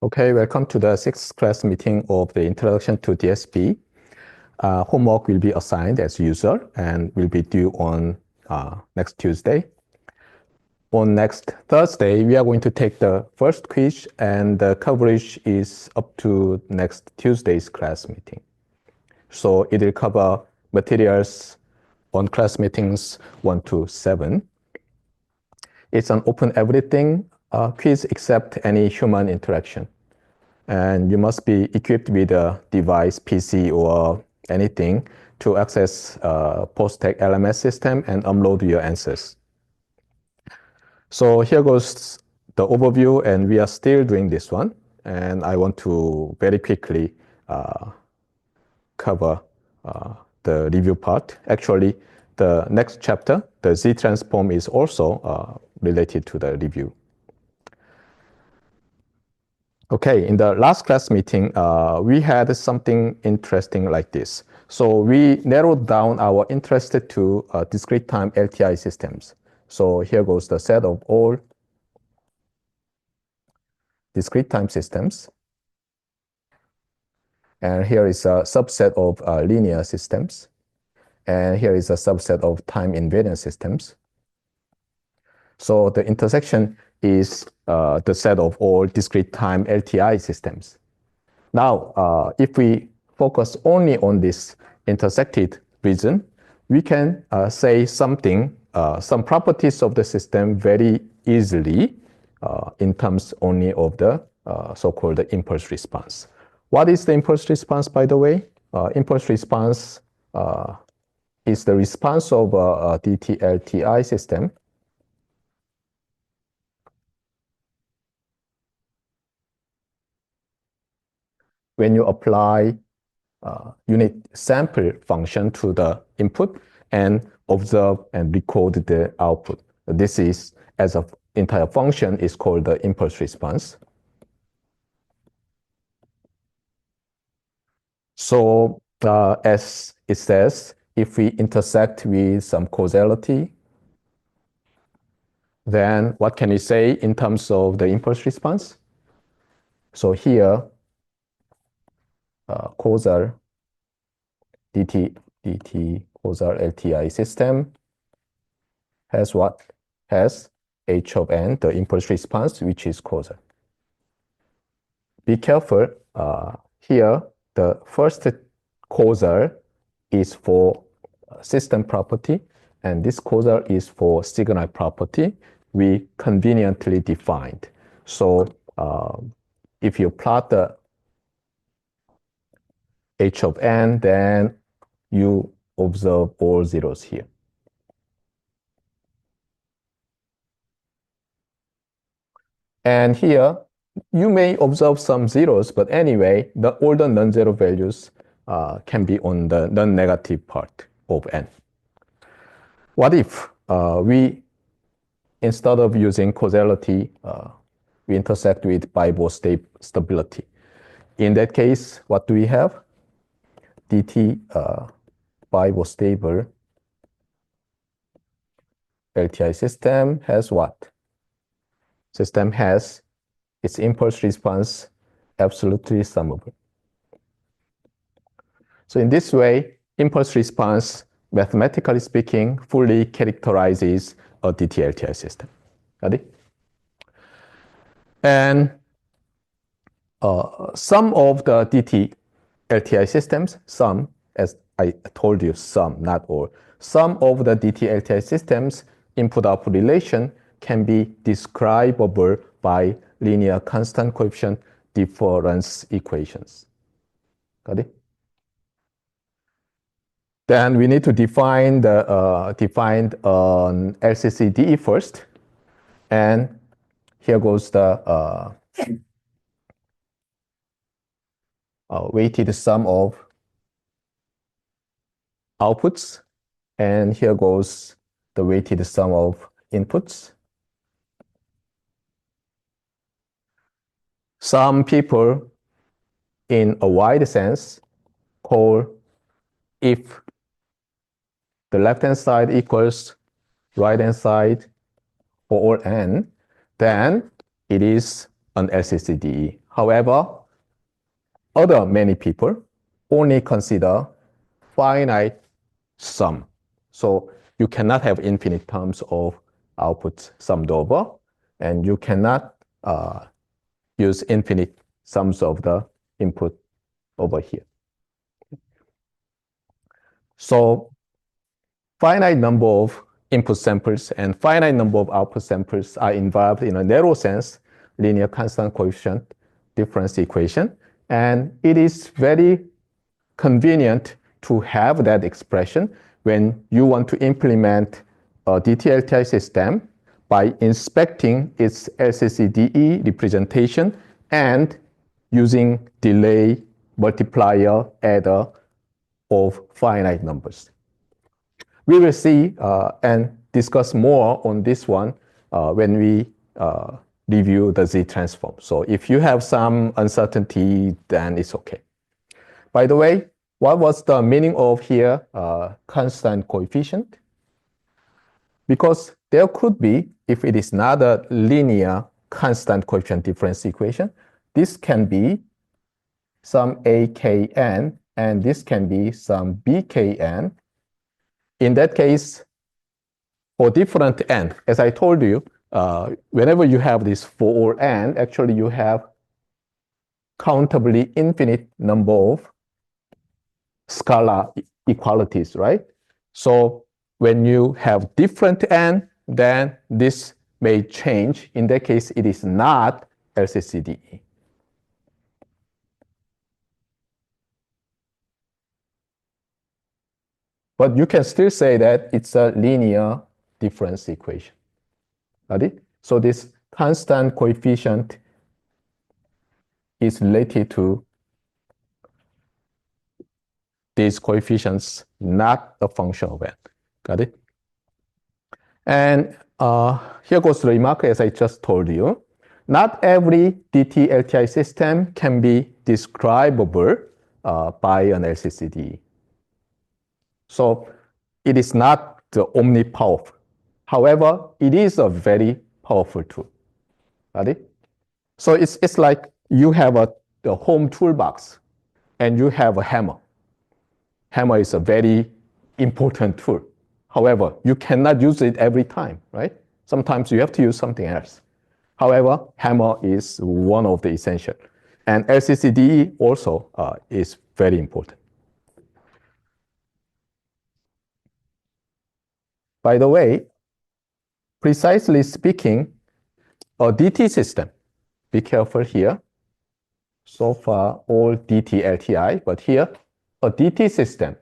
Okay, welcome to the 6th class meeting of the Introduction to DSP. Homework will be assigned as usual and will be due on next Tuesday. On next Thursday, we are going to take the first quiz, and the coverage is up to next Tuesday's class meeting. So it will cover materials on class meetings 1 to 7. It's an open everything quiz except any human interaction. And you must be equipped with a device, PC, or anything to access post-tag LMS system and upload your answers. So here goes the overview, and we are still doing this one. And I want to very quickly cover the review part. Actually, the next chapter, the Z transform, is also related to the review. Okay, in the last class meeting, we had something interesting like this. So we narrowed down our interest to discrete time LTI systems. So here goes the set of all discrete time systems. And here is a subset of linear systems. And here is a subset of time invariant systems. So the intersection is the set of all discrete time LTI systems. Now, if we focus only on this intersected region, we can say something, some properties of the system very easily in terms only of the so-called impulse response. What is the impulse response, by the way? Impulse response is the response of a DT LTI system when you apply unit sample function to the input and observe and record the output. This is, as an entire function, is called the impulse response. So as it says, if we intersect with some causality, then what can we say in terms of the impulse response? So here, causal DT causal LTI system has what? Has h of n, the impulse response, which is causal. Be careful, here the first causal is for system property, and this causal is for signal property we conveniently defined. So if you plot the h of n, then you observe all zeros here. And here, you may observe some zeros, but anyway, all the non-zero values can be on the non-negative part of n. What if we, instead of using causality, we intersect with bibo stability? In that case, what do we have? DT bibo-stable LTI system has what? System has its impulse response absolutely summable. So in this way, impulse response, mathematically speaking, fully characterizes a DT LTI system. Got it? And some of the DT LTI systems, some, as I told you, some, not all, some of the DT LTI systems input-output relation can be describable by linear constant coefficient difference equations. Got it? Then we need to define the LCCDE first, and here goes the weighted sum of outputs, and here goes the weighted sum of inputs. Some people, in a wide sense, call if the left-hand side equals right-hand side for all n, then it is an LCCDE. However, many people only consider finite sum. So you cannot have infinite terms of outputs summed over, and you cannot use infinite sums of the input over here. So finite number of input samples and finite number of output samples are involved in a narrow sense linear constant coefficient difference equation. And it is very convenient to have that expression when you want to implement a DT LTI system by inspecting its LCCDE representation and using delay multiplier adder of finite numbers. We will see and discuss more on this one when we review the Z transform. So if you have some uncertainty, then it's okay. By the way, what was the meaning of here constant coefficient? Because there could be, if it is not a linear constant coefficient difference equation, this can be some AKN and this can be some BKN. In that case, for different n, as I told you, whenever you have this for n, actually you have countably infinite number of scalar equalities, right? So when you have different n, then this may change. In that case, it is not LCCDE. But you can still say that it's a linear difference equation. Got it? So this constant coefficient is related to these coefficients, not a function of n. Got it? And here goes the remark, as I just told you. Not every DT LTI system can be describable by an LCCDE. So it is not the omnipowerful. However, it is a very powerful tool. Got it? So it's like you have the home toolbox and you have a hammer. Hammer is a very important tool. However, you cannot use it every time, right? Sometimes you have to use something else. However, hammer is one of the essential. And LCCDE also is very important. By the way, precisely speaking, a DT system, be careful here. So far, all DT LTI, but here, a DT system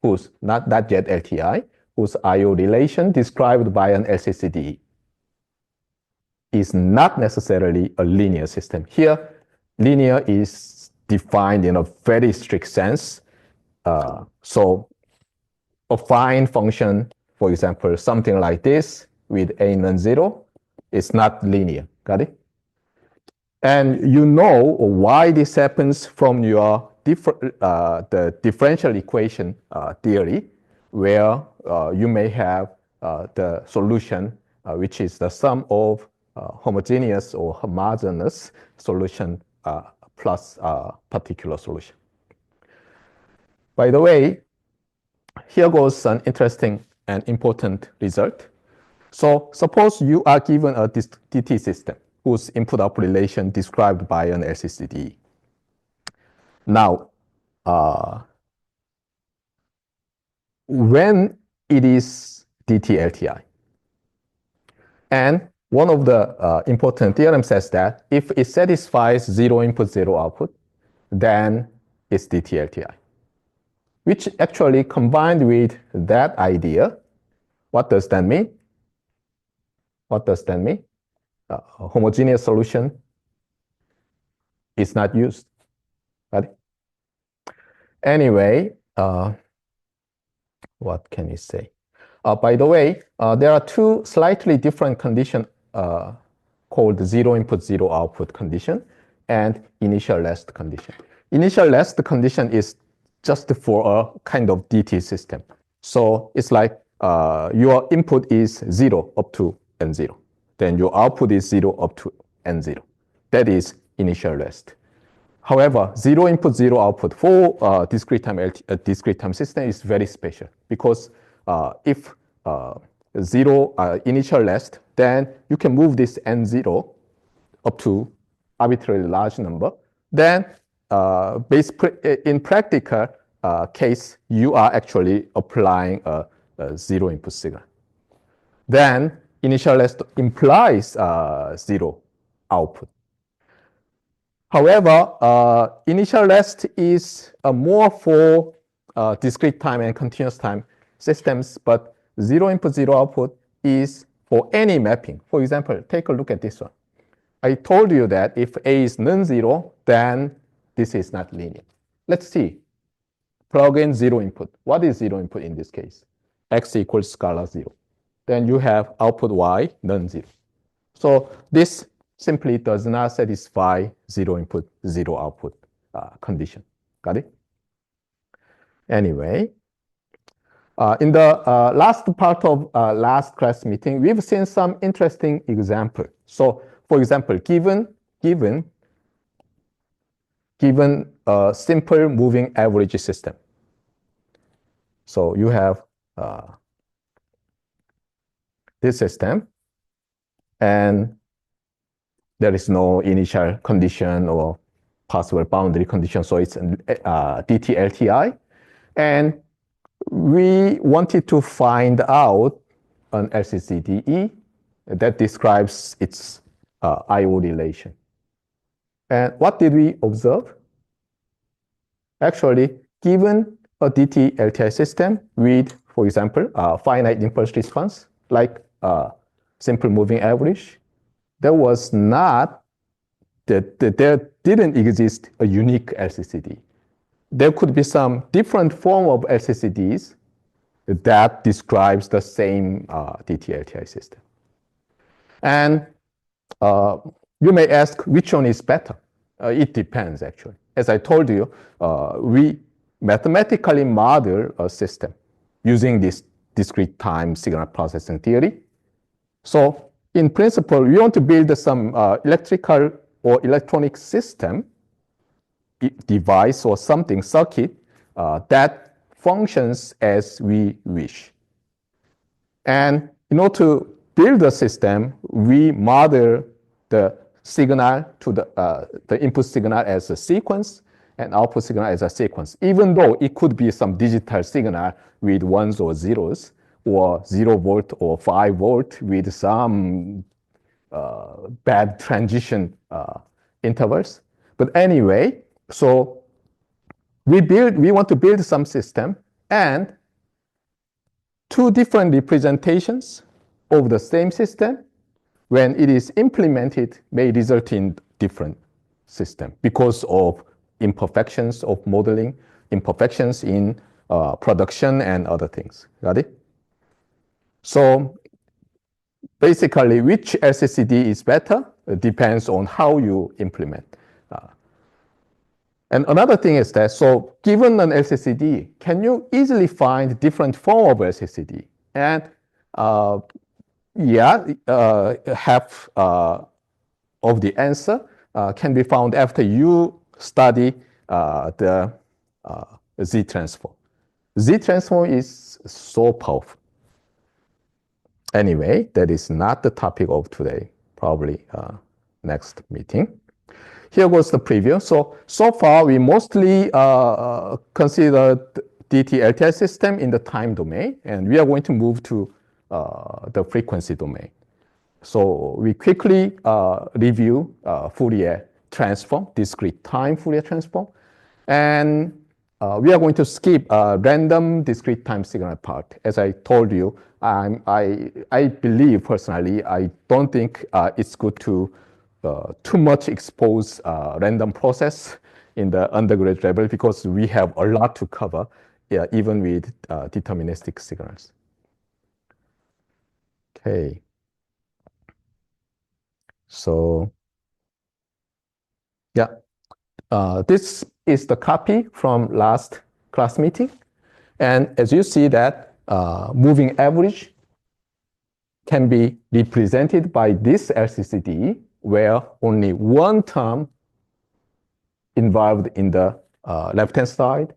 whose not yet LTI, whose IO relation described by an LCCDE is not necessarily a linear system. Here, linear is defined in a very strict sense. So a fine function, for example, something like this with a non-zero is not linear. Got it? And you know why this happens from your the differential equation theory, where you may have the solution, which is the sum of homogeneous or homogeneous solution plus particular solution. By the way, here goes an interesting and important result. So suppose you are given a DT system whose input-output relation described by an LCCDE. Now, when it is DT LTI, and one of the important theorems says that if it satisfies 0 input, 0 output, then it's DT LTI. Which actually combined with that idea, what does that mean? What does that mean? A homogeneous solution is not used. Right? Anyway, what can you say? By the way, there are two slightly different conditions called 0 input, 0 output condition and initial rest condition. Initial rest condition is just for a kind of DT system. So it's like your input is 0 up to n0. Then your output is 0 up to n0. That is initial rest. However, zero input, zero output for discrete time system is very special because if zero initial rest, then you can move this n0 up to arbitrarily large number. Then in practical case, you are actually applying a zero input signal. Then initial rest implies zero output. However, initial rest is more for discrete time and continuous time systems, but zero input, zero output is for any mapping. For example, take a look at this one. I told you that if A is non-zero, then this is not linear. Let's see. Plug in zero input. What is zero input in this case? X equals scalar 0. Then you have output Y non-zero. So this simply does not satisfy zero input, zero output condition. Got it? Anyway, in the last part of last class meeting, we've seen some interesting example. So, for example, given a simple moving average system. So you have this system, and there is no initial condition or possible boundary condition, so it's DT LTI. And we wanted to find out an LCCDE that describes its I/O relation. And what did we observe? Actually, given a DT LTI system with, for example, finite impulse response, like simple moving average, there was not, there didn't exist a unique LCCD. There could be some different form of LCCDs that describes the same DT LTI system. And you may ask which one is better. It depends, actually. As I told you, we mathematically model a system using this discrete time signal processing theory. So in principle, we want to build some electrical or electronic system, device or something, circuit, that functions as we wish. And in order to build a system, we model the signal to the input signal as a sequence and output signal as a sequence, even though it could be some digital signal with ones or zeros, or 0 volt or 5 volt with some bad transition intervals. But anyway, so we want to build some system, and two different representations of the same system, when it is implemented, may result in different system because of imperfections of modeling, imperfections in production and other things. Got it? So basically, which LCCD is better depends on how you implement. And another thing is that, so given an LCCD, can you easily find different form of LCCD? And half of the answer can be found after you study the Z transform. Z transform is so powerful. Anyway, that is not the topic of today, probably next meeting. Here goes the preview. So far, we mostly considered DT LTI system in the time domain, and we are going to move to the frequency domain. So we quickly review Fourier transform, discrete time Fourier transform, and we are going to skip random discrete time signal part. As I told you, I believe personally, I don't think it's good to too much expose random process in the undergraduate level because we have a lot to cover, even with deterministic signals. Okay. So, yeah, this is the copy from last class meeting. And as you see that moving average can be represented by this LCCDE, where only one term involved in the left-hand side.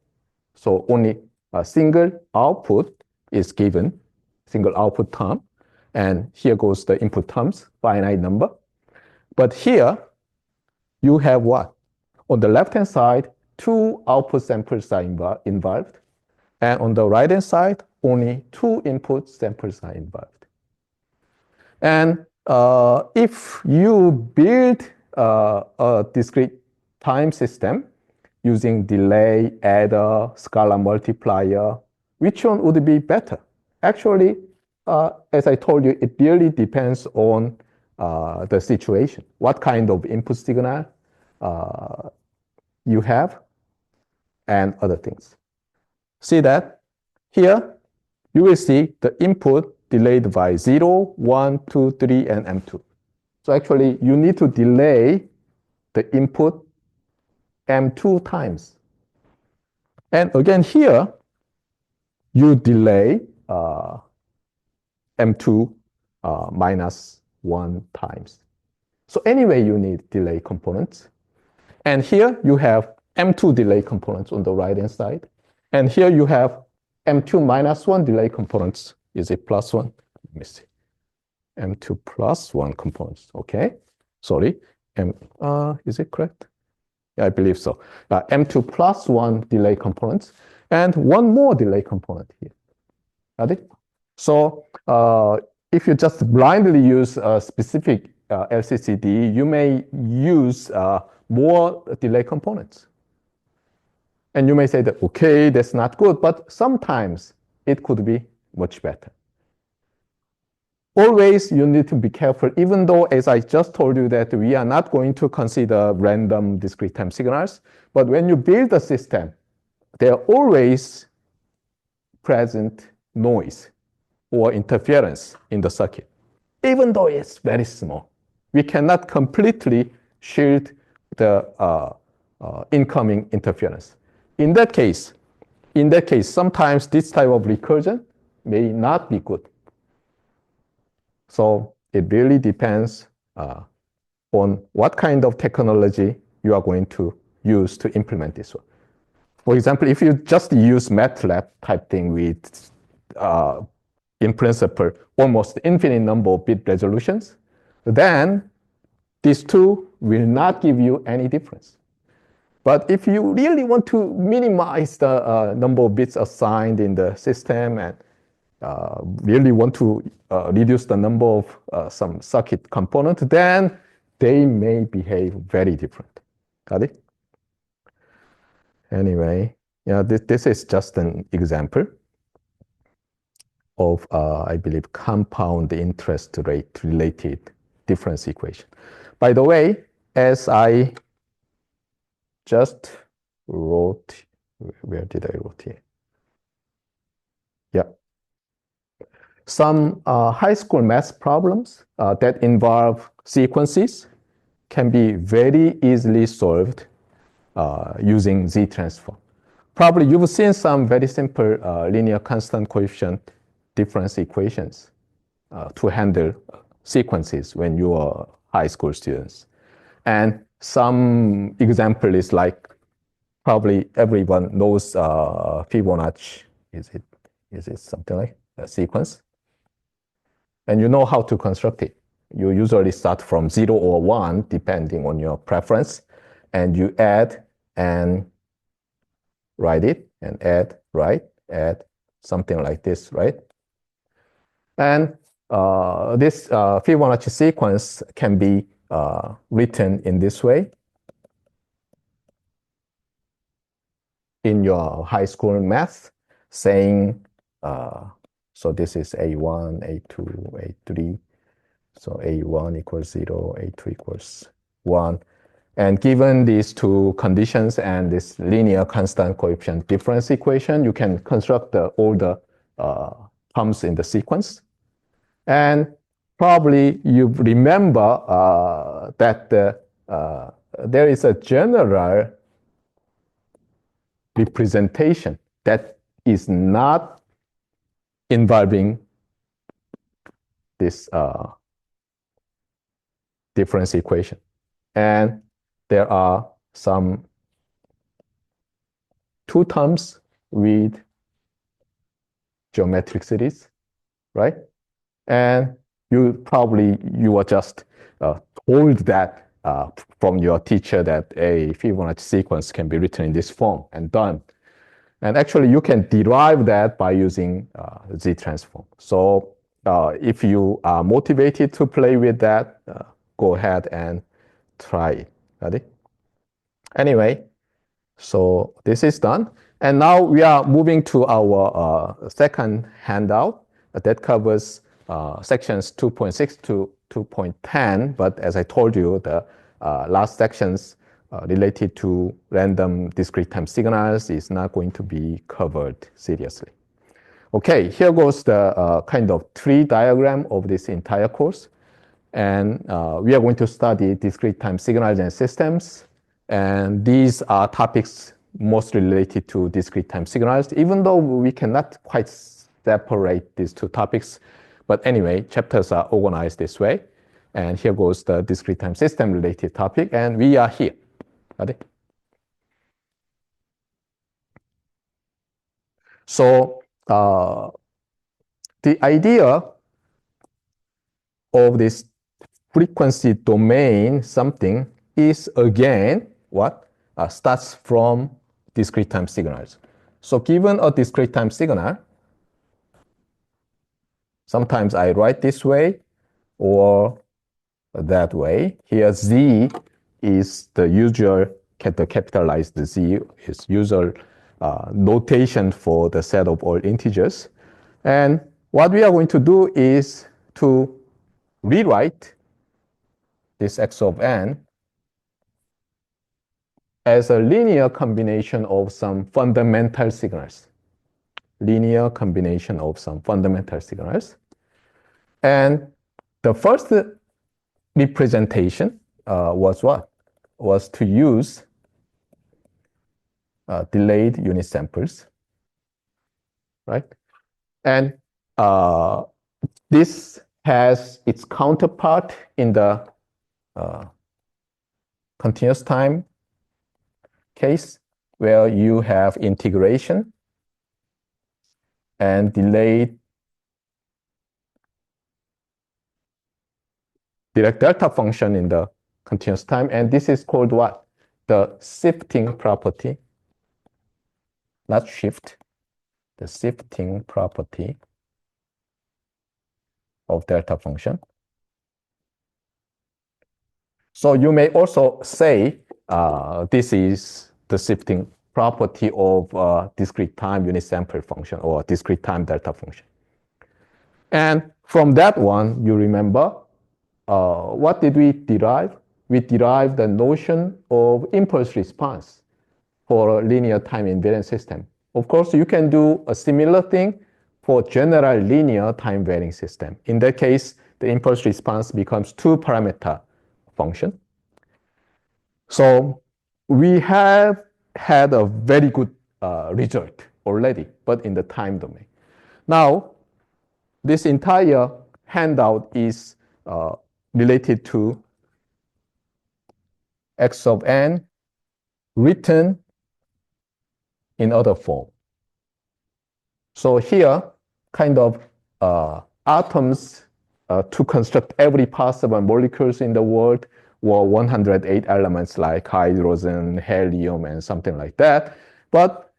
So only a single output is given, single output term. And here goes the input terms, finite number. But here, you have what? On the left-hand side, 2 output samples are involved. And on the right-hand side, only 2 input samples are involved. And if you build a discrete time system using delay, adder, scalar multiplier, which one would be better? Actually, as I told you, it really depends on the situation. What kind of input signal you have and other things. See that? Here, you will see the input delayed by 0, 1, 2, 3, and M2. So actually, you need to delay the input M2 times. And again, here, you delay M2 minus 1 times. So anyway, you need delay components. And here, you have M2 delay components on the right-hand side. And here, you have M2 minus 1 delay components. Is it plus 1? Let me see. M2 plus 1 components. Okay. Sorry. Is it correct? Yeah, I believe so. M2 plus 1 delay components and one more delay component here. Got it? So if you just blindly use a specific LCCDE, you may use more delay components. And you may say that, okay, that's not good, but sometimes it could be much better. Always you need to be careful, even though, as I just told you, that we are not going to consider random discrete time signals, but when you build a system, there are always present noise or interference in the circuit, even though it's very small. We cannot completely shield the incoming interference. In that case, sometimes this type of recursion may not be good. So it really depends on what kind of technology you are going to use to implement this one. For example, if you just use MATLAB type thing with, in principle, almost infinite number of bit resolutions, then these two will not give you any difference. But if you really want to minimize the number of bits assigned in the system and really want to reduce the number of some circuit components, then they may behave very different. Got it? Anyway, yeah, this is just an example of, I believe, compound interest rate related difference equation. By the way, as I just wrote, where did I write here? Yeah. Some high school math problems that involve sequences can be very easily solved using Z-transform. Probably you've seen some very simple linear constant coefficient difference equations to handle sequences when you are high school students. And some example is like, probably everyone knows Fibonacci. Is it something like a sequence? And you know how to construct it. You usually start from 0 or 1, depending on your preference. And you add and write it, and add, write, add, something like this, right? And this Fibonacci sequence can be written in this way in your high school math, saying, so this is A1, A2, A3. So A1 equals 0, A2 equals 1. And given these two conditions and this linear constant coefficient difference equation, you can construct all the terms in the sequence. And probably you remember that there is a general representation that is not involving this difference equation. And there are some two terms with geometric series, right? And you were just told that from your teacher that a Fibonacci sequence can be written in this form and done. And actually, you can derive that by using Z transform. So if you are motivated to play with that, go ahead and try it. Ready? Anyway, so this is done. And now we are moving to our second handout that covers sections 2.6 to 2.10. But as I told you, the last sections related to random discrete time signals is not going to be covered seriously. Okay, here goes the kind of tree diagram of this entire course. And we are going to study discrete time signals and systems. And these are topics mostly related to discrete time signals, even though we cannot quite separate these two topics. But anyway, chapters are organized this way. And here goes the discrete time system related topic. And we are here. Ready? So the idea of this frequency domain something is again what? Starts from discrete time signals. So given a discrete time signal, sometimes I write this way or that way. Here Z is the usual, the capitalized Z is usual notation for the set of all integers. And what we are going to do is to rewrite this x of n as a linear combination of some fundamental signals. Linear combination of some fundamental signals. And the first representation was what? Was to use delayed unit samples, right? And this has its counterpart in the continuous time case where you have integration and delayed direct delta function in the continuous time. And this is called what? The shifting property, not shift, the shifting property of delta function. So you may also say this is the shifting property of discrete time unit sample function or discrete time delta function. And from that one, you remember, what did we derive? We derived the notion of impulse response for a linear time invariant system. Of course, you can do a similar thing for general linear time varying system. In that case, the impulse response becomes two-parameter function. So we have had a very good result already, but in the time domain. Now, this entire handout is related to x of n written in other form. So here, kind of atoms to construct every possible molecules in the world were 108 elements like hydrogen, helium, and something like that. But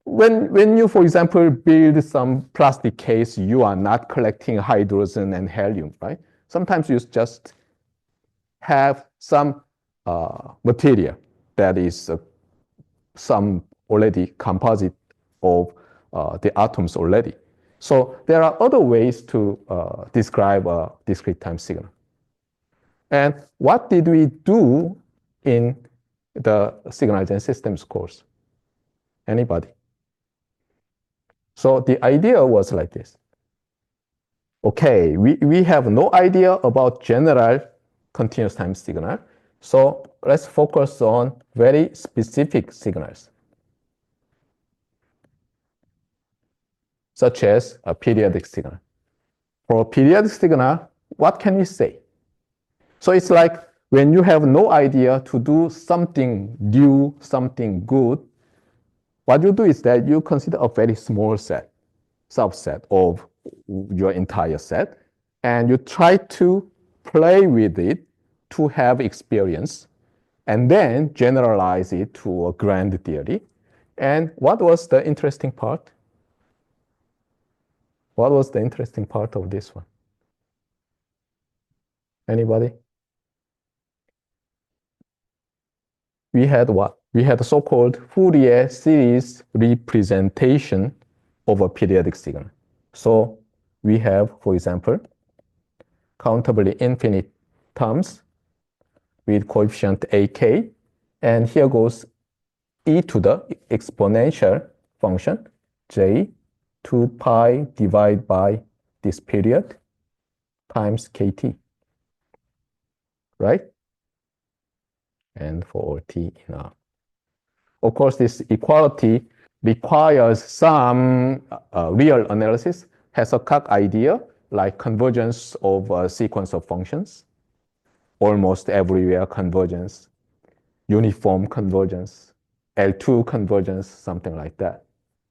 when you, for example, build some plastic case, you are not collecting hydrogen and helium, right? Sometimes you just have some material that is some already composite of the atoms already. So there are other ways to describe a discrete time signal. And what did we do in the signals and systems course? Anybody? So the idea was like this. Okay, we have no idea about general continuous time signal. So let's focus on very specific signals, such as a periodic signal. For a periodic signal, what can we say? So it's like when you have no idea to do something new, something good, what you do is that you consider a very small set, subset of your entire set, and you try to play with it to have experience, and then generalize it to a grand theory. And what was the interesting part? What was the interesting part of this one? Anybody? We had what? We had a so-called Fourier series representation of a periodic signal. So we have, for example, countably infinite terms with coefficient ak, and here goes e to the exponential function j 2 pi divided by this period times kt, right? And for all t in R. Of course, this equality requires some real analysis, has a calc idea like convergence of a sequence of functions, almost everywhere convergence, uniform convergence, L2 convergence, something like that.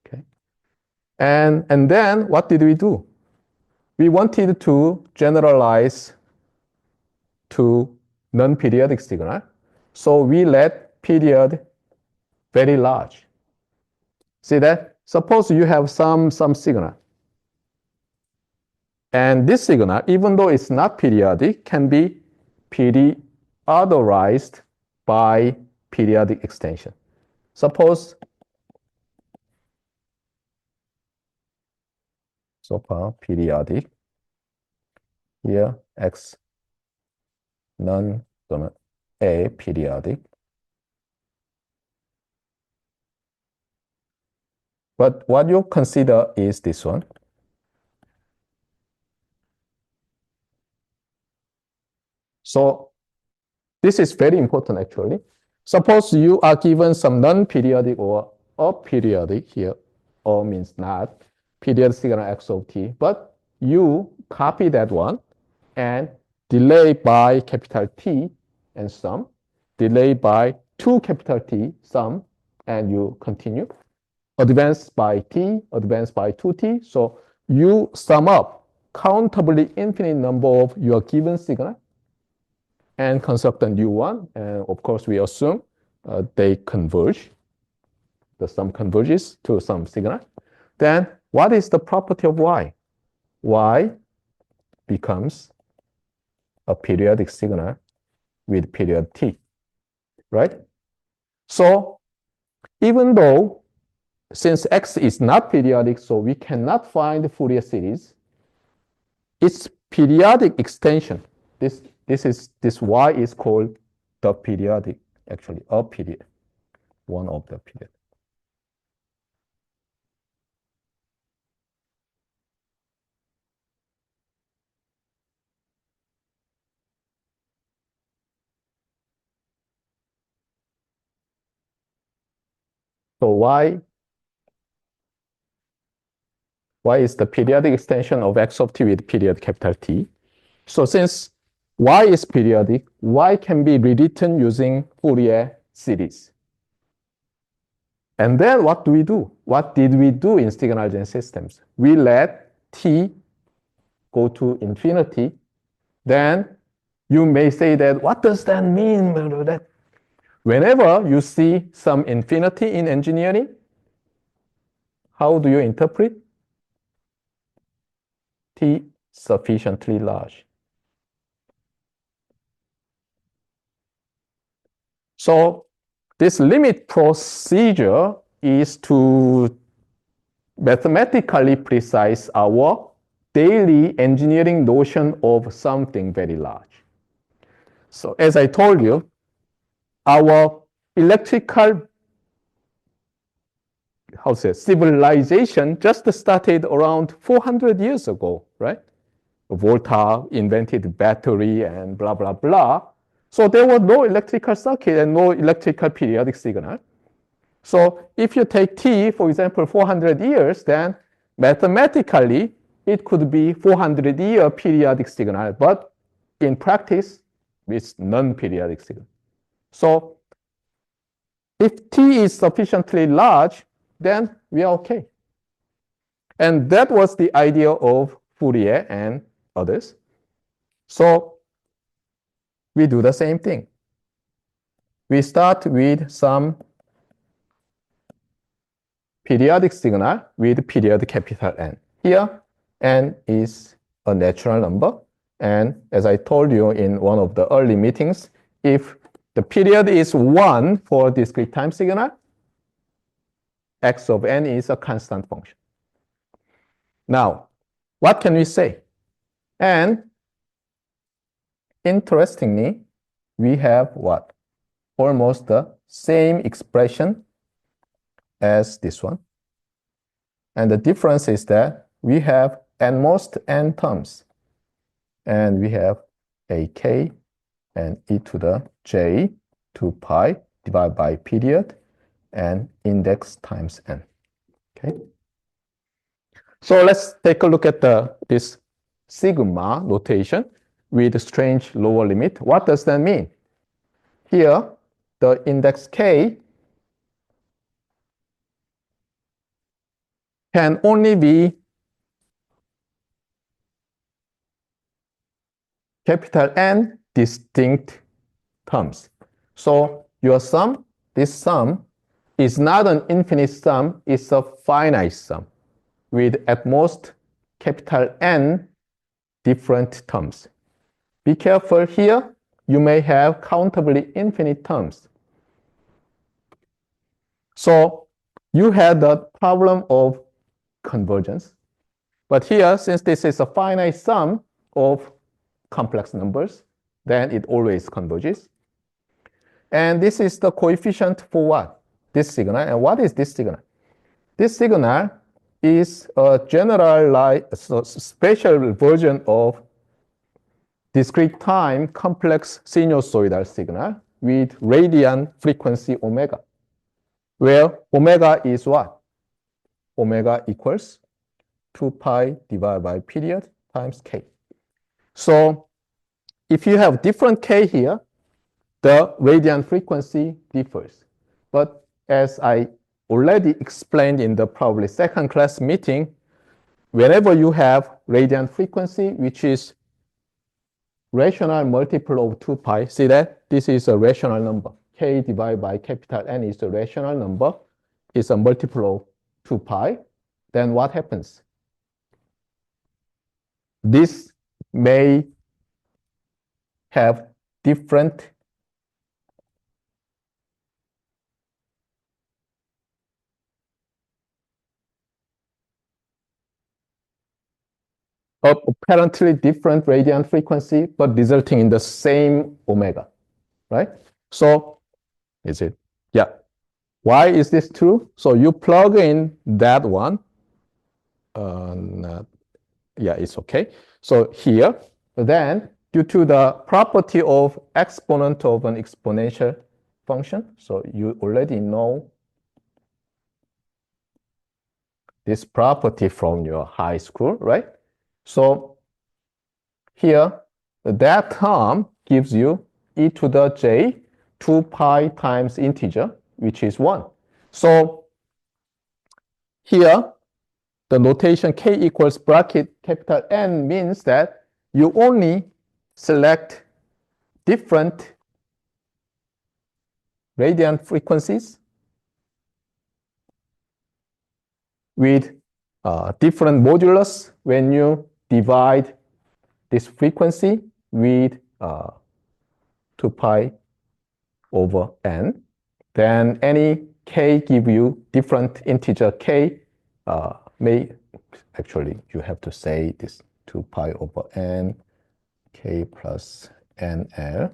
Okay. And then what did we do? We wanted to generalize to non-periodic signal. So we let period very large. See that? Suppose you have some signal. And this signal, even though it's not periodic, can be periodized by periodic extension. Suppose, so far periodic, here x non a periodic. But what you consider is this one. So this is very important actually. Suppose you are given some non-periodic or aperiodic here, or means not, periodic signal x of t, but you copy that one and delay by capital T and sum, delay by 2 capital T, sum, and you continue. Advance by t, advance by 2t. So you sum up countably infinite number of your given signal and construct a new one. And of course, we assume they converge. The sum converges to some signal. Then what is the property of y? Y becomes a periodic signal with period t, right? So even though since x is not periodic, so we cannot find the Fourier series, its periodic extension, this y is called the periodic, actually a period, one of the period. So y is the periodic extension of x of t with period capital T. So since y is periodic, y can be rewritten using Fourier series. And then what do we do? What did we do in signal-gen systems? We let t go to infinity. Then you may say that, what does that mean? That whenever you see some infinity in engineering, how do you interpret? T sufficiently large. So this limit procedure is to mathematically precise our daily engineering notion of something very large. So as I told you, our electrical civilization just started around 400 years ago, right? Volta invented battery and blah, blah, blah. So there was no electrical circuit and no electrical periodic signal. So if you take t, for example, 400 years, then mathematically, it could be 400-year periodic signal. But in practice, it's non-periodic signal. So if t is sufficiently large, then we are okay. And that was the idea of Fourier and others. So we do the same thing. We start with some periodic signal with period capital N. Here, N is a natural number. And as I told you in one of the early meetings, if the period is 1 for discrete time signal, x of n is a constant function. Now, what can we say? And interestingly, we have what? Almost the same expression as this one. And the difference is that we have at most n terms. And we have ak and e to the j 2 pi divided by period and index times n. Okay. So let's take a look at this sigma notation with strange lower limit. What does that mean? Here, the index k can only be capital N distinct terms. So your sum, this sum, is not an infinite sum, it's a finite sum with at most capital N different terms. Be careful here, you may have countably infinite terms. So you had the problem of convergence. But here, since this is a finite sum of complex numbers, then it always converges. And this is the coefficient for what? This signal. And what is this signal? This signal is a generalized, special version of discrete time complex sinusoidal signal with radian frequency omega, where omega is what? Omega equals 2 pi divided by period times k. So if you have different k here, the radian frequency differs. But as I already explained in the probably second class meeting, whenever you have radian frequency, which is rational multiple of 2 pi, see that? This is a rational number. K divided by capital N is a rational number. It's a multiple of 2 pi. Then what happens? This may have different apparently different radian frequency, but resulting in the same omega, right? So, is it? Yeah. Why is this true? So you plug in that one. Yeah, it's okay. So here, then due to the property of exponent of an exponential function, so you already know this property from your high school, right? So here, that term gives you e to the j 2 pi times integer, which is 1. So here, the notation k equals bracket capital N means that you only select different radian frequencies with different modulus when you divide this frequency with 2 pi over n. Then any k give you different integer k may, actually you have to say this 2 pi over n k plus nl,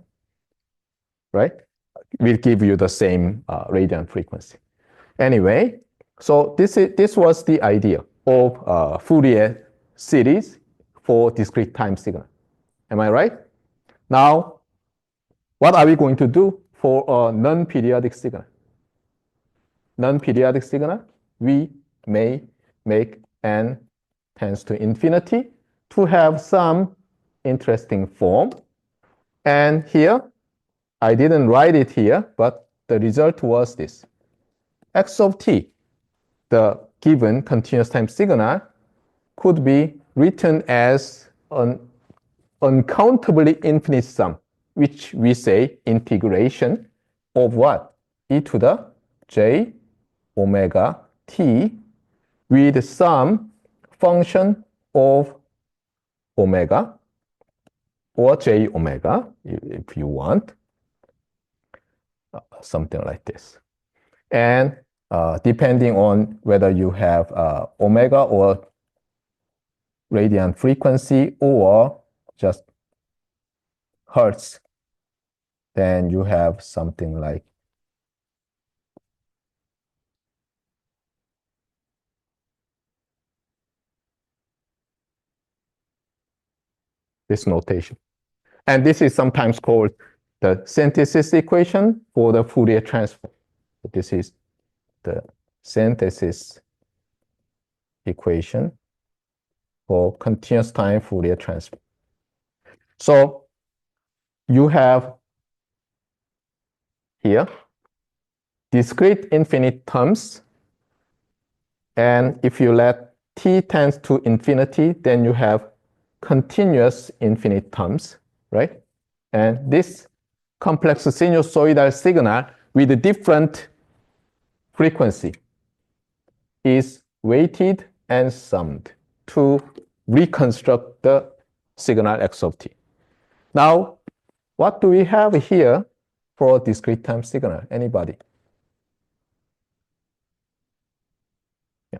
right? Will give you the same radian frequency. Anyway, so this was the idea of Fourier series for discrete time signal. Am I right? Now, what are we going to do for a non-periodic signal? Non-periodic signal, we may make n tends to infinity to have some interesting form. And here, I didn't write it here, but the result was this. X of t the given continuous time signal could be written as an uncountably infinite sum, which we say integration of what? E to the j omega t with some function of omega or j omega, if you want, something like this. And depending on whether you have omega or radian frequency or just hertz, then you have something like this notation. And this is sometimes called the synthesis equation for the Fourier transform. This is the synthesis equation for continuous time Fourier transform. So you have here discrete infinite terms, and if you let t tends to infinity, then you have continuous infinite terms, right? And this complex sinusoidal signal with a different frequency is weighted and summed to reconstruct the signal x of t. Now, what do we have here for discrete time signal? Anybody? Yeah.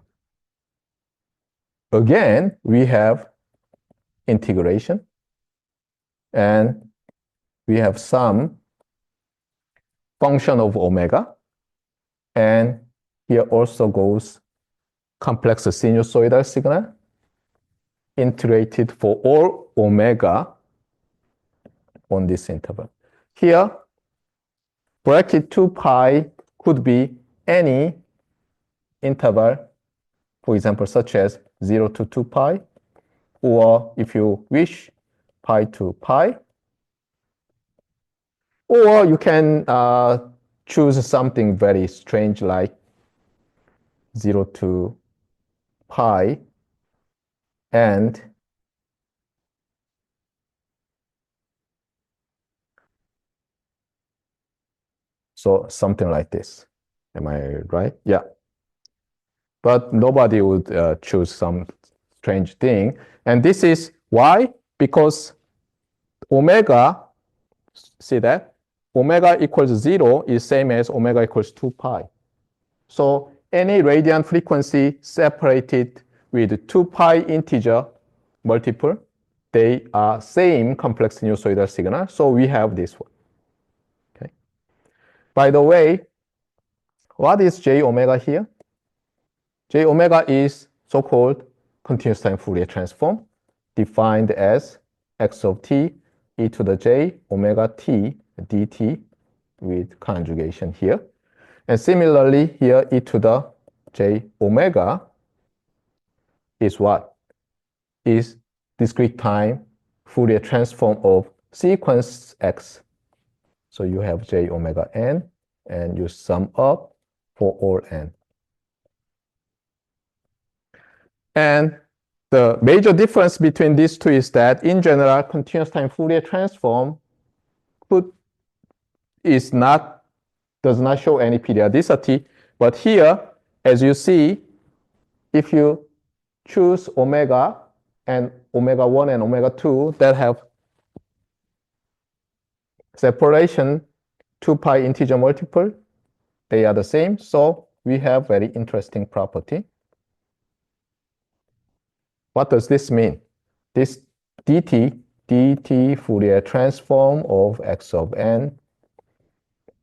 Again, we have integration, and we have some function of omega, and here also goes complex sinusoidal signal integrated for all omega on this interval. Here, bracket 2 pi could be any interval, for example, such as 0 to 2 pi, or if you wish, pi to pi. Or you can choose something very strange like 0 to pi and so something like this. Am I right? Yeah. But nobody would choose some strange thing. And this is why? Because omega, see that? Omega equals 0 is same as omega equals 2 pi. So any radian frequency separated with 2 pi integer multiple, they are same complex sinusoidal signal. So we have this one. Okay. By the way, what is j omega here? J omega is so-called continuous time Fourier transform, defined as x of t e to the j omega t dt with conjugation here. And similarly, here e to the j omega is what? Is discrete time Fourier transform of sequence x. So you have j omega n, and you sum up for all n. And the major difference between these two is that, in general, continuous time Fourier transform does not show any periodicity. But here, as you see, if you choose omega and omega 1 and omega 2 that have separation 2 pi integer multiple, they are the same. So we have very interesting property. What does this mean? This dt Fourier transform of x of n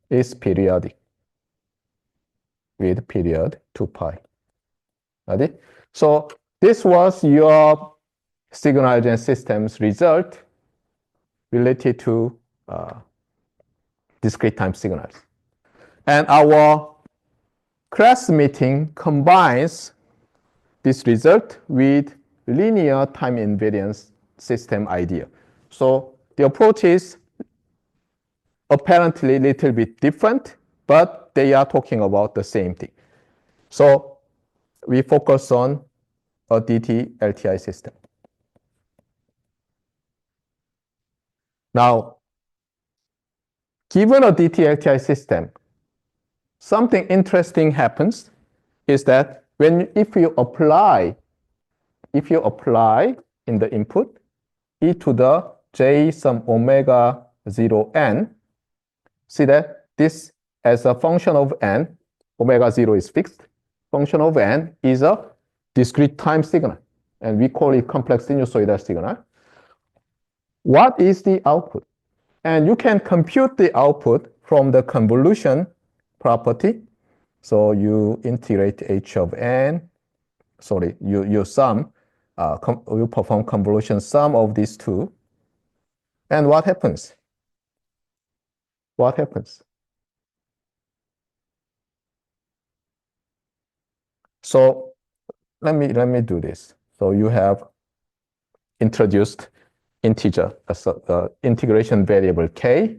is periodic with period 2 pi. Ready? So this was your signal gen systems result related to discrete time signals. And our class meeting combines this result with linear time invariance system idea. So the approach is apparently a little bit different, but they are talking about the same thing. So we focus on a DT LTI system. Now, given a DT LTI system, something interesting happens is that if you apply in the input e to the j some omega 0 n, see that this as a function of n, omega 0 is fixed, function of n is a discrete time signal, and we call it complex sinusoidal signal. What is the output? And you can compute the output from the convolution property. So you integrate h of n, sorry, you sum, you perform convolution sum of these two. And what happens? What happens? So let me do this. So you have introduced integer, integration variable k,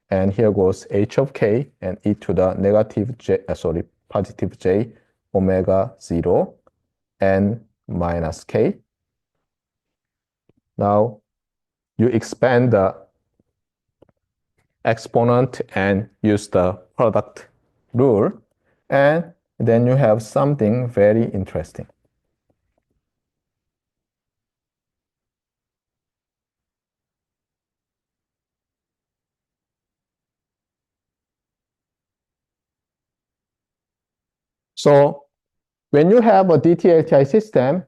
and here goes h of k and e to the negative j, positive j omega 0 n minus k. Now you expand the exponent and use the product rule, and then you have something very interesting. So when you have a DT LTI system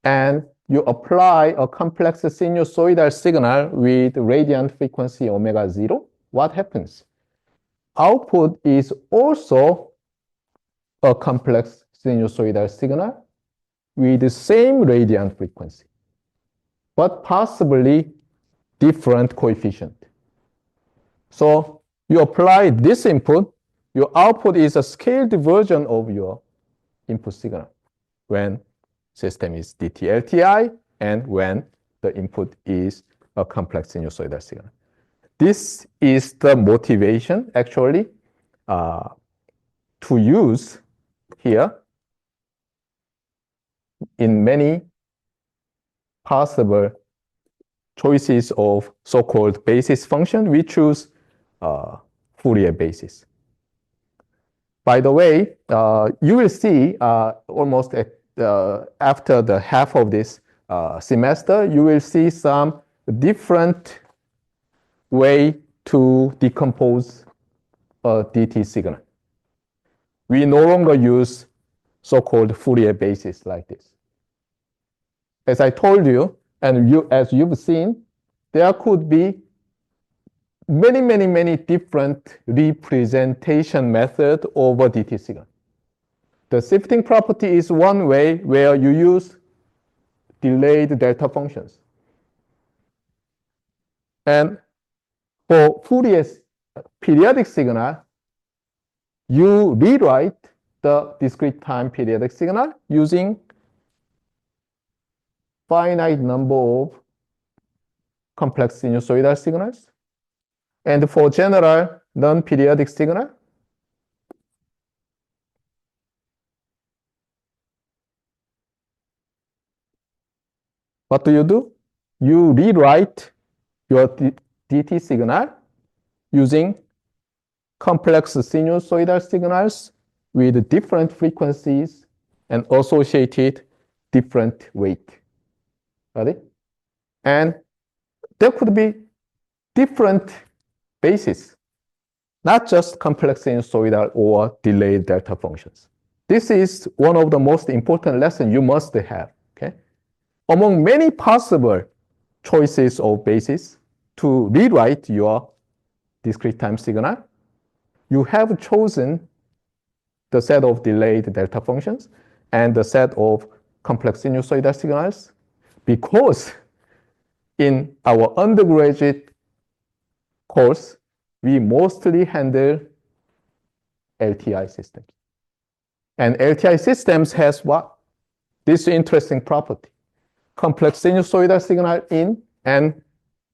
and you apply a complex sinusoidal signal with radiant frequency omega 0, what happens? Output is also a complex sinusoidal signal with the same radiant frequency, but possibly different coefficient. So you apply this input, your output is a scaled version of your input signal when system is DT LTI and when the input is a complex sinusoidal signal. This is the motivation actually to use here in many possible choices of so-called basis function. We choose Fourier basis. By the way, you will see almost after the half of this semester, you will see some different way to decompose a DT signal. We no longer use so-called Fourier basis like this. As I told you, and as you've seen, there could be many different representation method of a DT signal. The shifting property is one way where you use delayed delta functions. And for Fourier's periodic signal, you rewrite the discrete time periodic signal using finite number of complex sinusoidal signals. And for general non-periodic signal, what do? You rewrite your DT signal using complex sinusoidal signals with different frequencies and associated different weight. Ready? And there could be different basis, not just complex sinusoidal or delayed delta functions. This is one of the most important lessons you must have. Okay? Among many possible choices of basis to rewrite your discrete time signal, you have chosen the set of delayed delta functions and the set of complex sinusoidal signals because in our undergraduate course, we mostly handle LTI systems. And LTI systems has what? This interesting property. Complex sinusoidal signal in and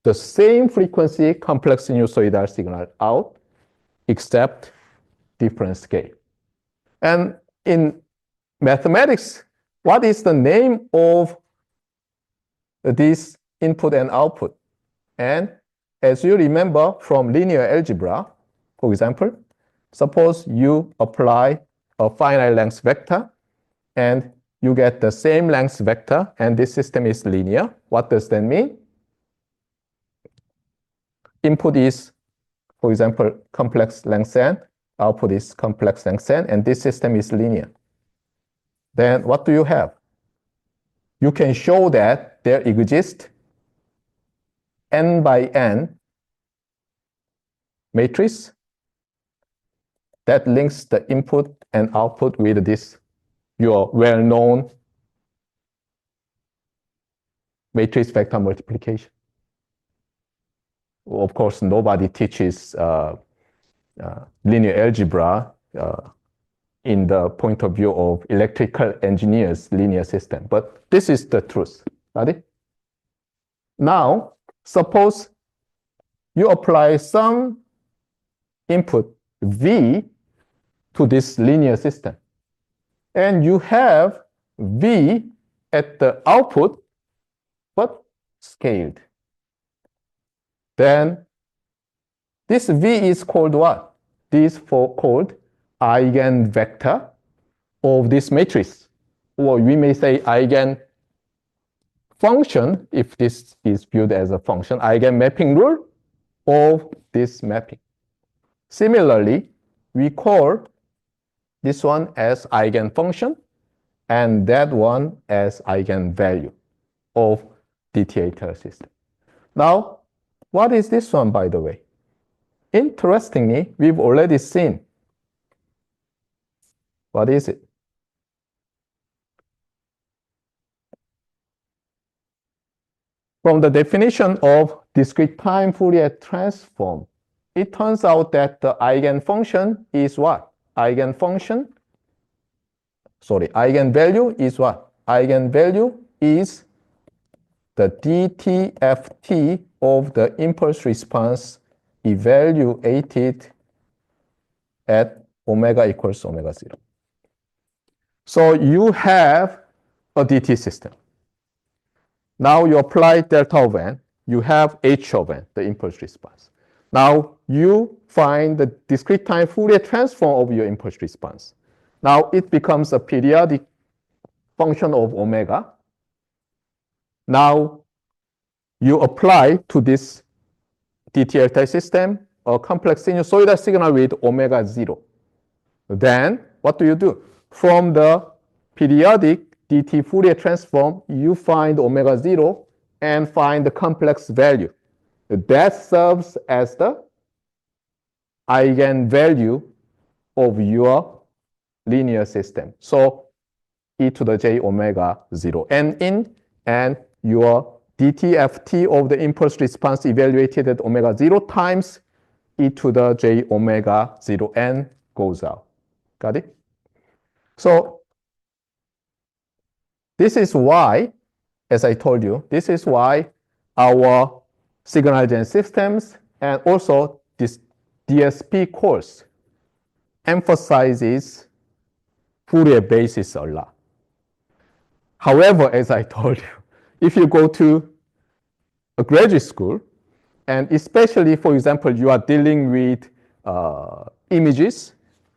the same frequency complex sinusoidal signal out, except different scale. And in mathematics, what is the name of this input and output? And as you remember from linear algebra, for example, suppose you apply a finite length vector and you get the same length vector and this system is linear. What does that mean? Input is, for example, complex length n, output is complex length n, and this system is linear. Then what do you have? You can show that there exists n by n matrix that links the input and output with this, your well-known matrix vector multiplication. Of course, nobody teaches linear algebra in the point of view of electrical engineers' linear system, but this is the truth. Got it? Now, suppose you apply some input V to this linear system, and you have V at the output, but scaled. Then this V is called what? This is called eigenvector of this matrix, or we may say eigenfunction if this is viewed as a function, eigenmapping rule of this mapping. Similarly, we call this one as eigenfunction and that one as eigenvalue of DT LTI system. Now, what is this one, by the way? Interestingly, we've already seen. What is it? From the definition of discrete time Fourier transform, it turns out that the eigenfunction is what? Eigenvalue is what? Eigenvalue is the DTFT of the impulse response evaluated at omega equals omega 0. So you have a DT system. Now you apply delta of n, you have h of n, the impulse response. Now you find the discrete time Fourier transform of your impulse response. Now it becomes a periodic function of omega. Now you apply to this DT LTI system a complex sinusoidal signal with omega 0. Then what do? From the periodic DT Fourier transform, you find omega 0 and find the complex value. That serves as the eigenvalue of your linear system. So e to the j omega 0 n in, and your DTFT of the impulse response evaluated at omega 0 times e to the j omega 0 n goes out. Got it? So this is why, as I told you, this is why our signal gen systems and also this DSP course emphasizes Fourier basis a lot. However, as I told you, if you go to a graduate school, and especially, for example, you are dealing with images,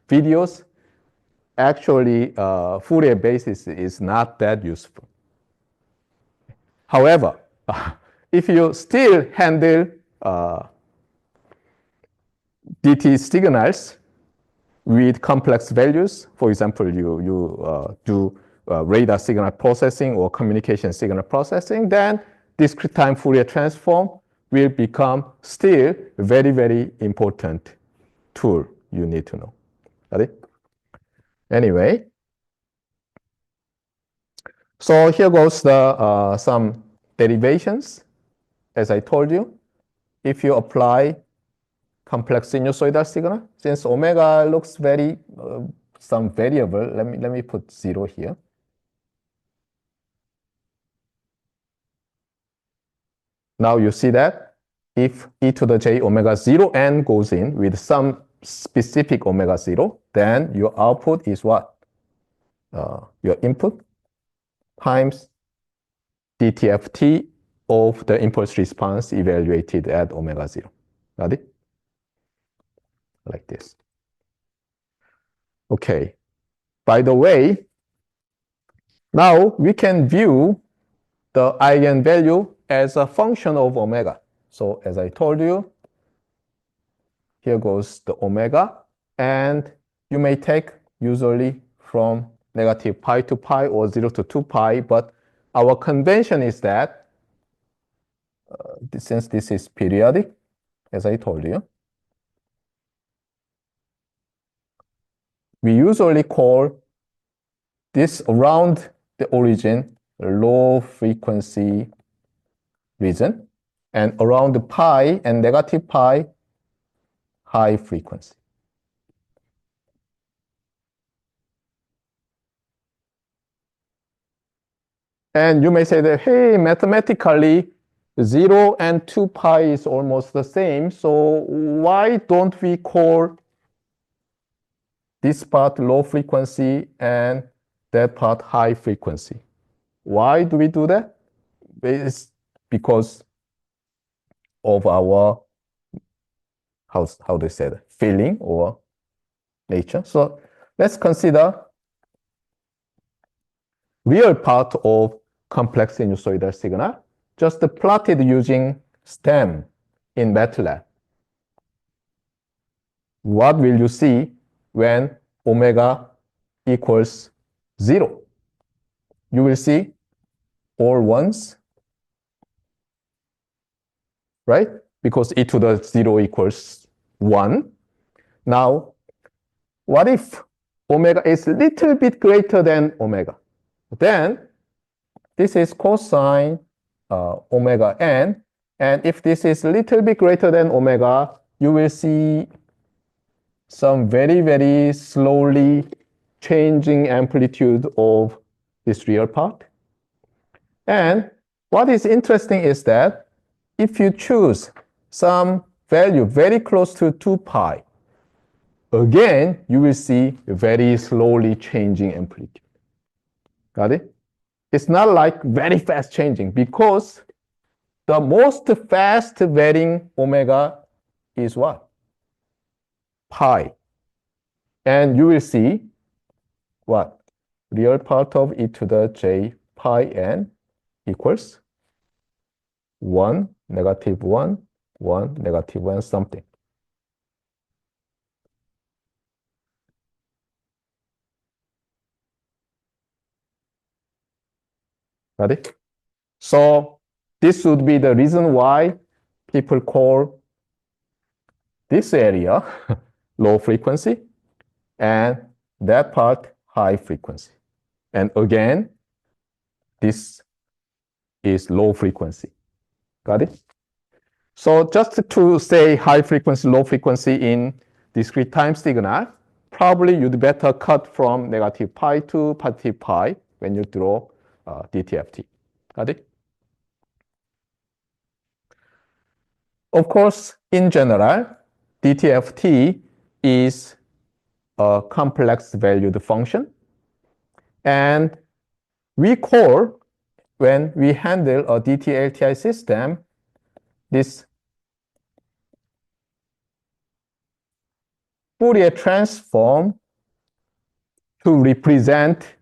videos, actually Fourier basis is not that useful. However, if you still handle DT signals with complex values, for example, you do radar signal processing or communication signal processing, then discrete time Fourier transform will become still very, very important tool you need to know. Got it? Anyway, so here goes the some derivations. As I told you, if you apply complex sinusoidal signal, since omega looks very some variable, let me put 0 here. Now you see that if e to the j omega 0 n goes in with some specific omega 0, then your output is what? your input times DTFT of the impulse response evaluated at omega 0. Got it? Like this. Okay. By the way, now we can view the eigenvalue as a function of omega. So as I told you, here goes the omega, and you may take usually from negative pi to pi or 0 to 2 pi, but our convention is that since this is periodic, as I told you, we usually call this around the origin low frequency region, and around the pi and negative pi high frequency. And you may say that, hey, mathematically, 0 and 2 pi is almost the same, so why don't we call this part low frequency and that part high frequency? Why do we do that? It's because of our, how they say that, feeling or nature. So let's consider real part of complex sinusoidal signal, just plotted using stem in MATLAB. What will you see when omega equals 0? You will see all ones, right? Because e to the 0 equals 1. Now, what if omega is a little bit greater than omega? Then this is cosine omega n, and if this is a little bit greater than omega, you will see some very, very slowly changing amplitude of this real part. And what is interesting is that if you choose some value very close to 2 pi, again, you will see very slowly changing amplitude. Got it? It's not like very fast changing, because the most fast varying omega is what? Pi. And you will see what? Real part of e to the j pi n equals 1, negative 1, 1, negative 1, something. Got it? So this would be the reason why people call this area low frequency and that part high frequency. And again, this is low frequency. Got it? So just to say high frequency, low frequency in discrete time signal, probably you'd better cut from negative pi to positive pi when you draw DTFT. Got it? Of course, in general, DTFT is a complex valued function. And we call, when we handle a DT LTI system, this Fourier transform to represent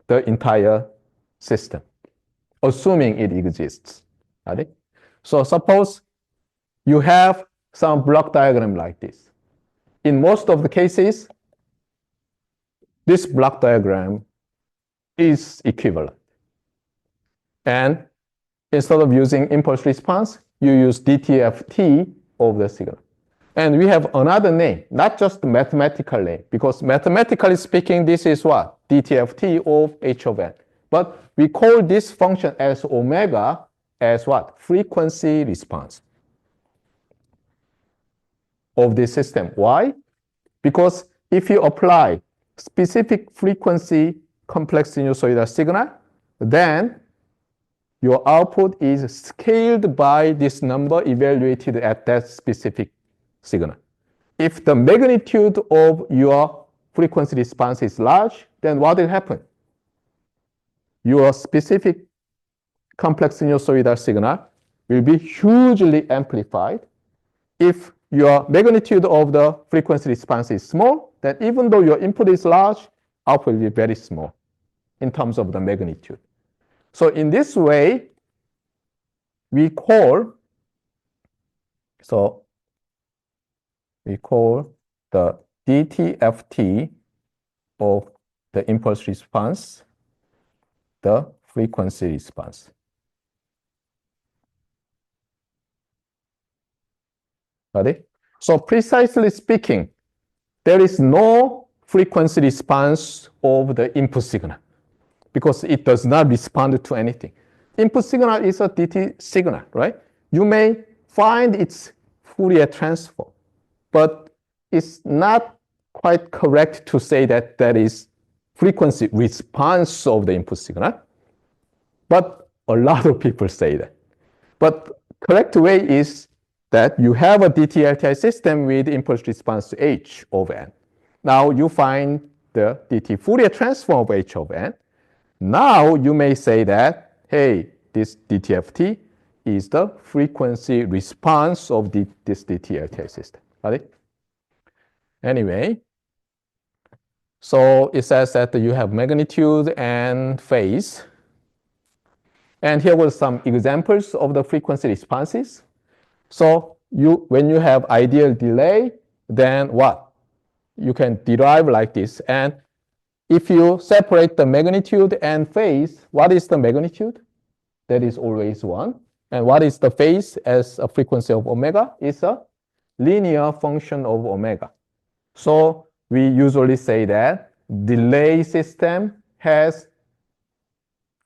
the entire system, assuming it exists. Got it? So suppose you have some block diagram like this. In most of the cases, this block diagram is equivalent. And instead of using impulse response, you use DTFT of the signal. And we have another name, not just the mathematical name, because mathematically speaking, this is what? DTFT of h of n. But we call this function as omega as what? Frequency response of this system. Why? Because if you apply specific frequency complex sinusoidal signal, then your output is scaled by this number evaluated at that specific signal. If the magnitude of your frequency response is large, then what will happen? Your specific complex sinusoidal signal will be hugely amplified. If your magnitude of the frequency response is small, then even though your input is large, output will be very small in terms of the magnitude. So in this way, we call the DTFT of the impulse response the frequency response. Got it? So precisely speaking, there is no frequency response of the input signal because it does not respond to anything. Input signal is a DT signal, right? You may find its Fourier transform, but it's not quite correct to say that that is frequency response of the input signal. But a lot of people say that. But correct way is that you have a DT LTI system with impulse response to h of n. Now you find the DT Fourier transform of h of n. Now you may say that, hey, this DTFT is the frequency response of this DT LTI system. Got it? Anyway, so it says that you have magnitude and phase. And here were some examples of the frequency responses. So when you have ideal delay, then what? You can derive like this. And if you separate the magnitude and phase, what is the magnitude? That is always 1. And what is the phase as a frequency of omega? It's a linear function of omega. So we usually say that delay system has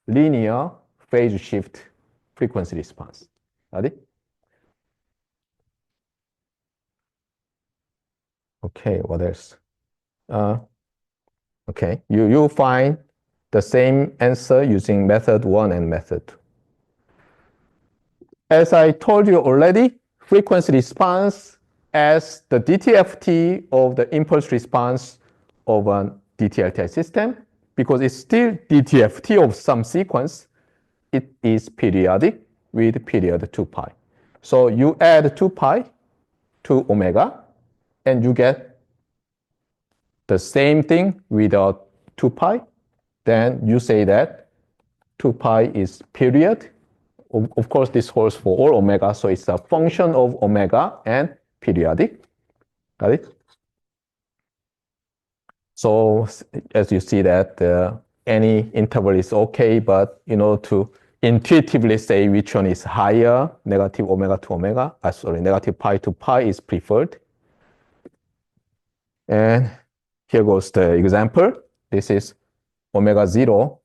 linear phase shift frequency response. Got it? Okay, what else? Okay, you find the same answer using method 1 and method 2. As I told you already, frequency response as the DTFT of the impulse response of a DT LTI system, because it's still DTFT of some sequence, it is periodic with period 2 pi. So you add 2 pi to omega, and you get the same thing without 2 pi. Then you say that 2 pi is period. Of course, this holds for all omega, so it's a function of omega and periodic. Got it? So as you see that any interval is okay, but to intuitively say which one is higher, negative omega to omega, negative pi to pi is preferred. And here goes the example. This is omega 0.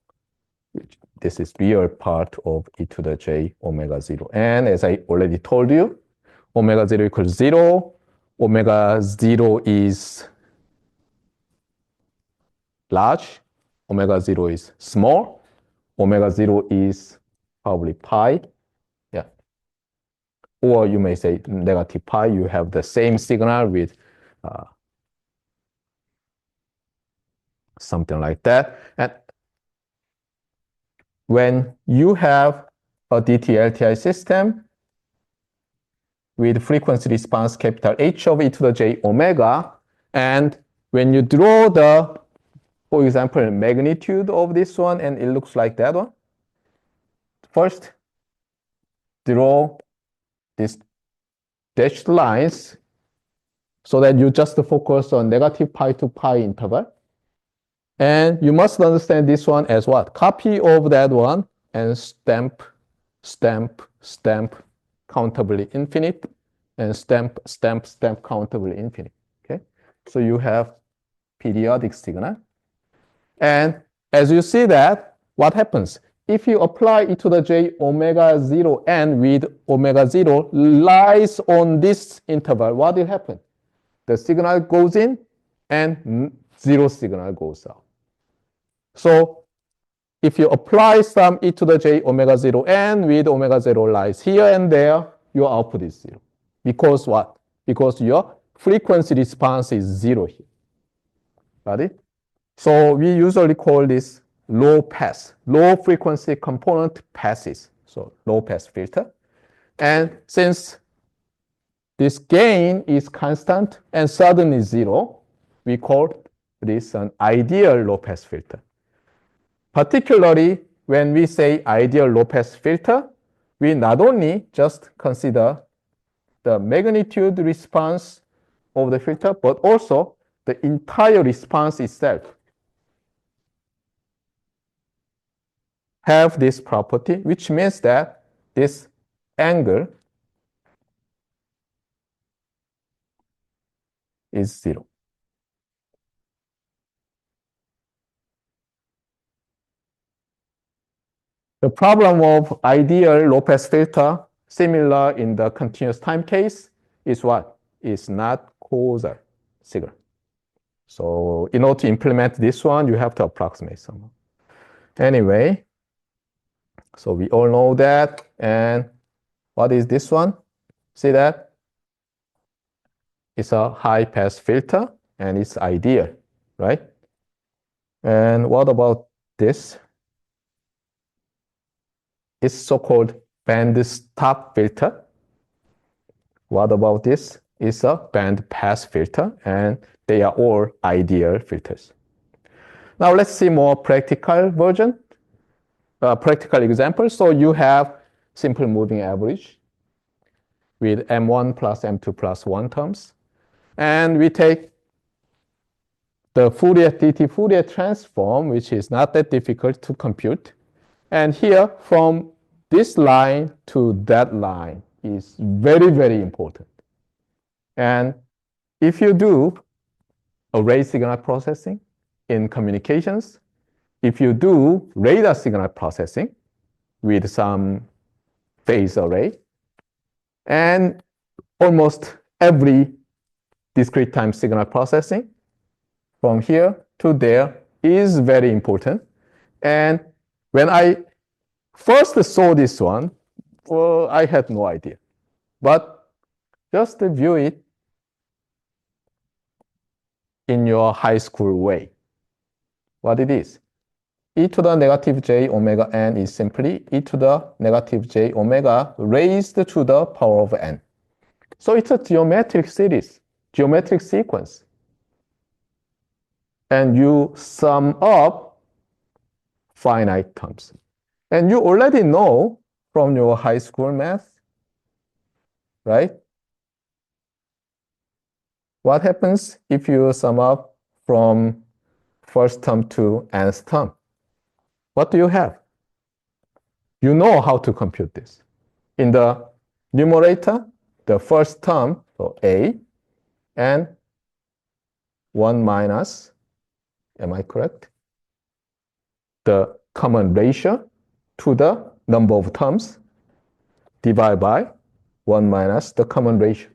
This is real part of e to the j omega 0. And as I already told you, omega 0 equals 0. Omega 0 is large. Omega 0 is small. Omega 0 is probably pi. Yeah. Or you may say negative pi. You have the same signal with something like that. And when you have a DT LTI system with frequency response capital H of e to the j omega, and when you draw the, for example, magnitude of this one, and it looks like that one, first draw these dashed lines so that you just focus on negative pi to pi interval. And you must understand this one as what? Copy of that one and stamp, stamp, stamp, countably infinite, and stamp, stamp, stamp, countably infinite. Okay? So you have periodic signal. And as you see that, what happens? If you apply e to the j omega 0 n with omega 0 lies on this interval, what will happen? The signal goes in and 0 signal goes out. So if you apply some e to the j omega 0 n with omega 0 lies here and there, your output is 0. Because what? Because your frequency response is 0 here. Got it? So we usually call this low pass, low frequency component passes. So low pass filter. And since this gain is constant and suddenly zero, we call this an ideal low pass filter. Particularly when we say ideal low pass filter, we not only just consider the magnitude response of the filter, but also the entire response itself have this property, which means that this angle is zero. The problem of ideal low-pass filter, similar in the continuous time case, is what? Is not causal signal. So in order to implement this one, you have to approximate somehow. Anyway, so we all know that. And what is this one? See that? It's a high-pass filter, and it's ideal, right? And what about this? It's so-called band stop filter. What about this? It's a band pass filter, and they are all ideal filters. Now let's see more practical version, practical example. So you have simple moving average with M1 plus M2 plus 1 terms. And we take the Fourier DT Fourier transform, which is not that difficult to compute. And here, from this line to that line is very, very important. And if you do array signal processing in communications, if you do radar signal processing with some phase array, and almost every discrete time signal processing from here to there is very important. And when I first saw this one, well, I had no idea. But just view it in your high school way. What it is? E to the negative j omega n is simply e to the negative j omega raised to the power of n. So it's a geometric series, geometric sequence. And you sum up finite terms. And you already know from your high school math, right? What happens if you sum up from first term to nth term? What do you have? You know how to compute this. In the numerator, the first term, so a, and 1 minus, am I correct? The common ratio to the number of terms divided by 1 minus the common ratio.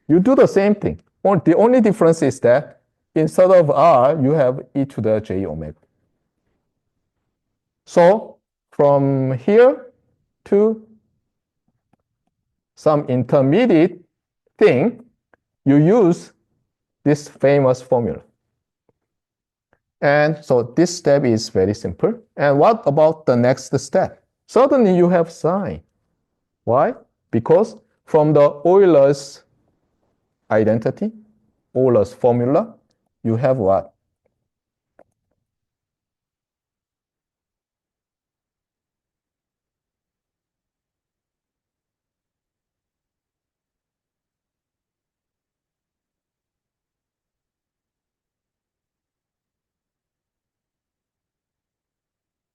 You do the same thing. The only difference is that instead of r, you have e to the j omega. So from here to some intermediate thing, you use this famous formula. And so this step is very simple. And what about the next step? Suddenly you have sign. Why? Because from the Euler's identity, Euler's formula, you have what?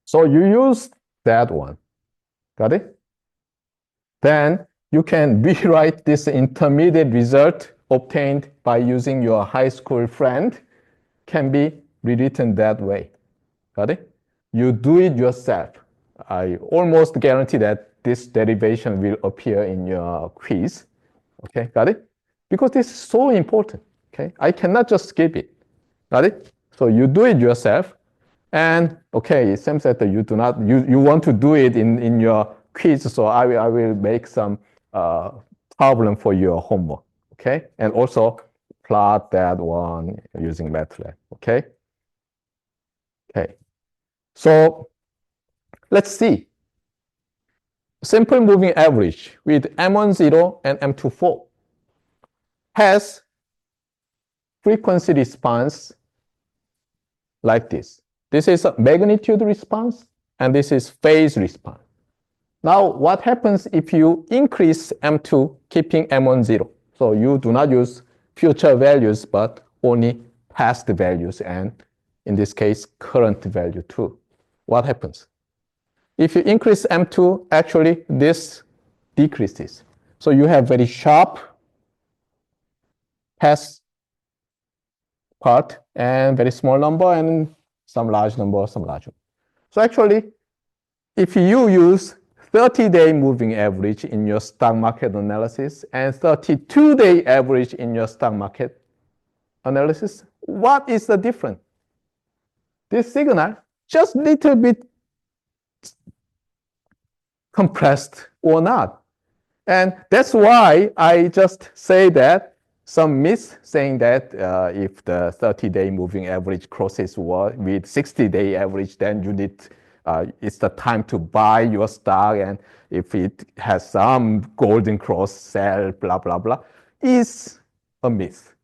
So you use that one. Got it? Then you can rewrite this intermediate result obtained by using your high school friend can be rewritten that way. Got it? You do it yourself. I almost guarantee that this derivation will appear in your quiz. Okay, got it? Because this is so important. Okay, I cannot just skip it. Got it? So you do it yourself. And okay, it seems that you do not, you want to do it in your quiz, so I will make some problem for your homework, okay? And also plot that one using MATLAB, okay? Okay, so let's see. Simple moving average with M10 and M24 has frequency response like this. This is a magnitude response, and this is phase response. Now, what happens if you increase M2, keeping M10? So you do not use future values, but only past values, and in this case, current value too. What happens? If you increase M2, actually this decreases. So you have very sharp pass part and very small number and some large number, some large number. So actually, if you use 30-day moving average in your stock market analysis and 32-day average in your stock market analysis, what is the difference? This signal just a little bit compressed or not. And that's why I just say that some myths saying that if the 30-day moving average crosses with 60-day average, then you need, it's the time to buy your stock. And if it has some golden cross, sell, blah, blah, blah, is a myth.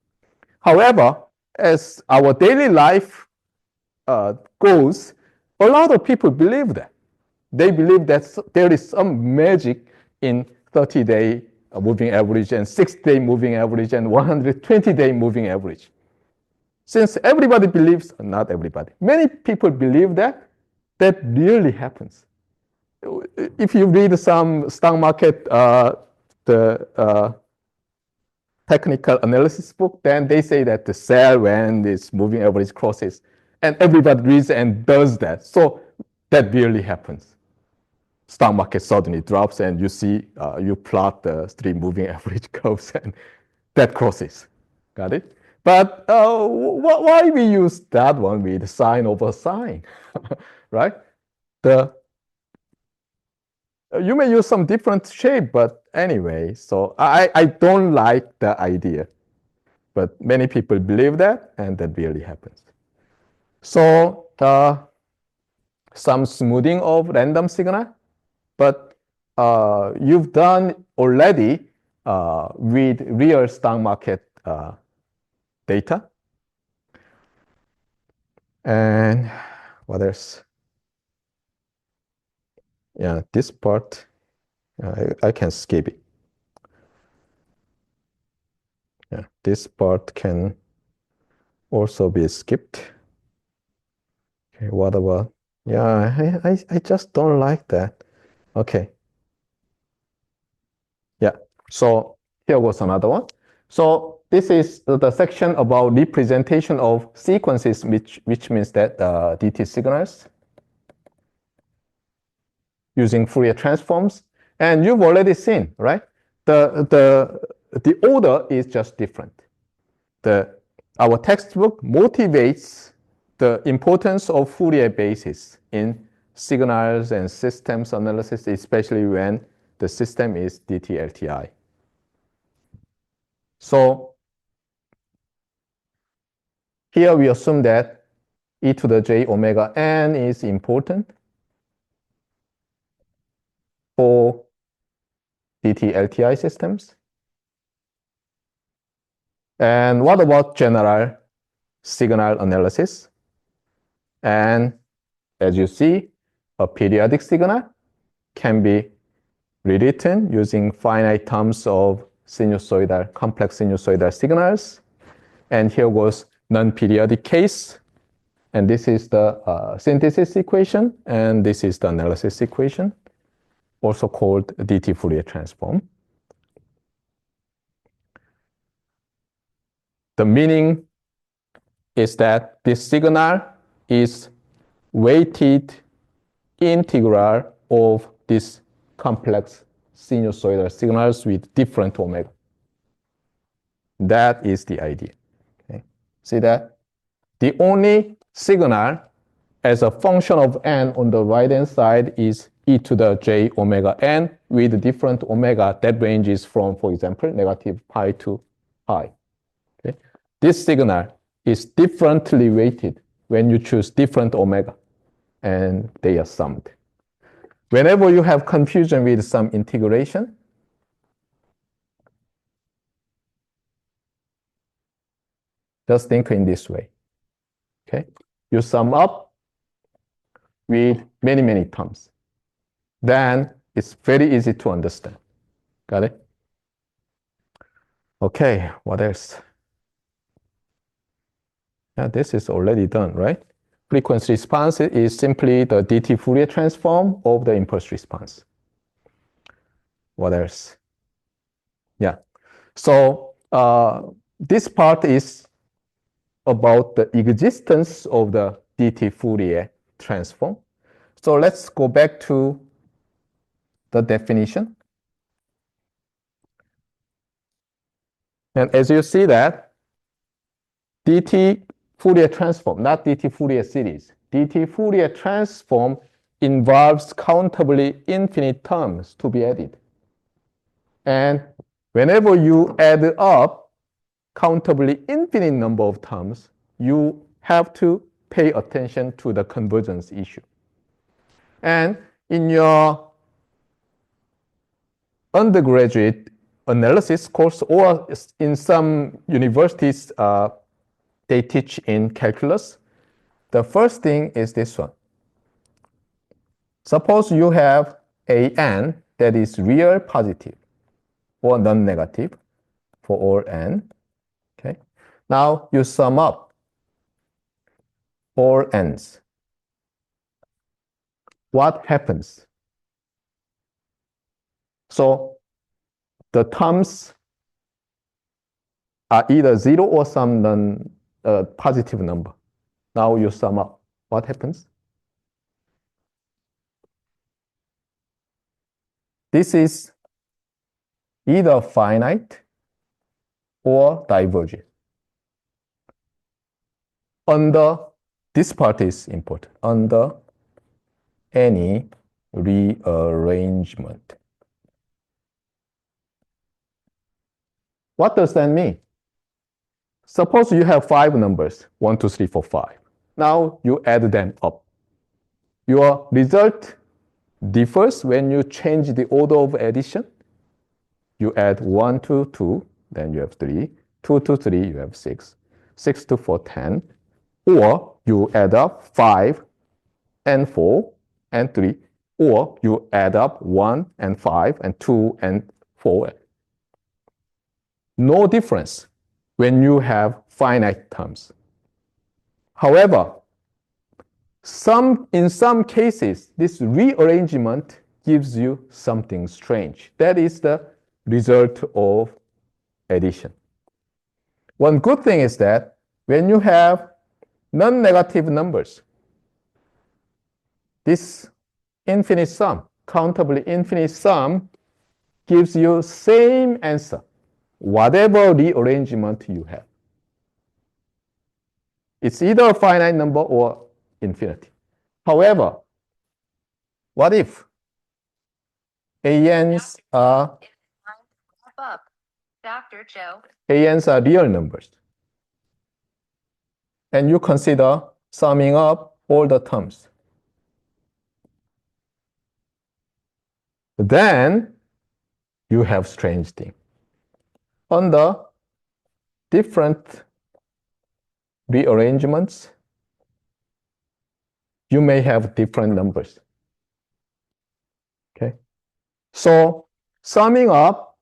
However, as our daily life goes, a lot of people believe that. They believe that there is some magic in 30-day moving average and 60-day moving average and 120-day moving average. Since everybody believes, not everybody, many people believe that, that really happens. If you read some stock market, technical analysis book, then they say that the sell when this moving average crosses, and everybody reads and does that. So that really happens. Stock market suddenly drops and you see, you plot the 3 moving average curves and that crosses. Got it? But why we use that one with sine over sine, right? You may use some different shape, but anyway, so I don't like the idea. But many people believe that, and that really happens. So some smoothing of random signal, but you've done already with real stock market data. And what else? Yeah, this part, I can skip it. Yeah, this part can also be skipped. Okay, what about? Yeah, I just don't like that. Okay. Yeah, so here goes another one. So this is the section about representation of sequences, which means that DT signals using Fourier transforms. And you've already seen, right? The order is just different. Our textbook motivates the importance of Fourier basis in signals and systems analysis, especially when the system is DT LTI. So here we assume that e to the j omega n is important for DT LTI systems. And what about general signal analysis? And as you see, a periodic signal can be rewritten using finite terms of sinusoidal, complex sinusoidal signals. And here goes non-periodic case. And this is the synthesis equation, and this is the analysis equation, also called DT Fourier transform. The meaning is that this signal is weighted integral of these complex sinusoidal signals with different omega. That is the idea. Okay. See that? The only signal as a function of n on the right-hand side is e to the j omega n with different omega that ranges from, for example, negative pi to pi. Okay. This signal is differently weighted when you choose different omega, and they are summed. Whenever you have confusion with some integration, just think in this way. Okay? You sum up with many, many terms. Then it's very easy to understand. Got it? Okay, what else? Yeah, this is already done, right? Frequency response is simply the DT Fourier transform of the impulse response. What else? Yeah. So this part is about the existence of the DT Fourier transform. So let's go back to the definition. And as you see that, DT Fourier transform, not DT Fourier series. DT Fourier transform involves countably infinite terms to be added. And whenever you add up countably infinite number of terms, you have to pay attention to the convergence issue. And in your undergraduate analysis course, or in some universities, they teach in calculus, the first thing is this one. Suppose you have an that is real positive or non-negative for all n. Okay. Now you sum up all n's. What happens? So the terms are either 0 or some positive number. Now you sum up. What happens? This is either finite or divergent. Under, this part is important, under any rearrangement. What does that mean? Suppose you have 5 numbers, 1, 2, 3, 4, 5. Now you add them up. Your result differs when you change the order of addition. You add 1 to 2, then you have 3. 2 to 3, you have 6. 6 to 4, 10. Or you add up 5 and 4 and 3. Or you add up 1 and 5 and 2 and 4. No difference when you have finite terms. However, in some cases, this rearrangement gives you something strange. That is the result of addition. One good thing is that when you have non-negative numbers, this infinite sum, countably infinite sum, gives you same answer, whatever rearrangement you have. It's either a finite number or infinity. However, what if ANs are real numbers, and you consider summing up all the terms? Then you have strange thing. Under different rearrangements, you may have different numbers. Okay? So summing up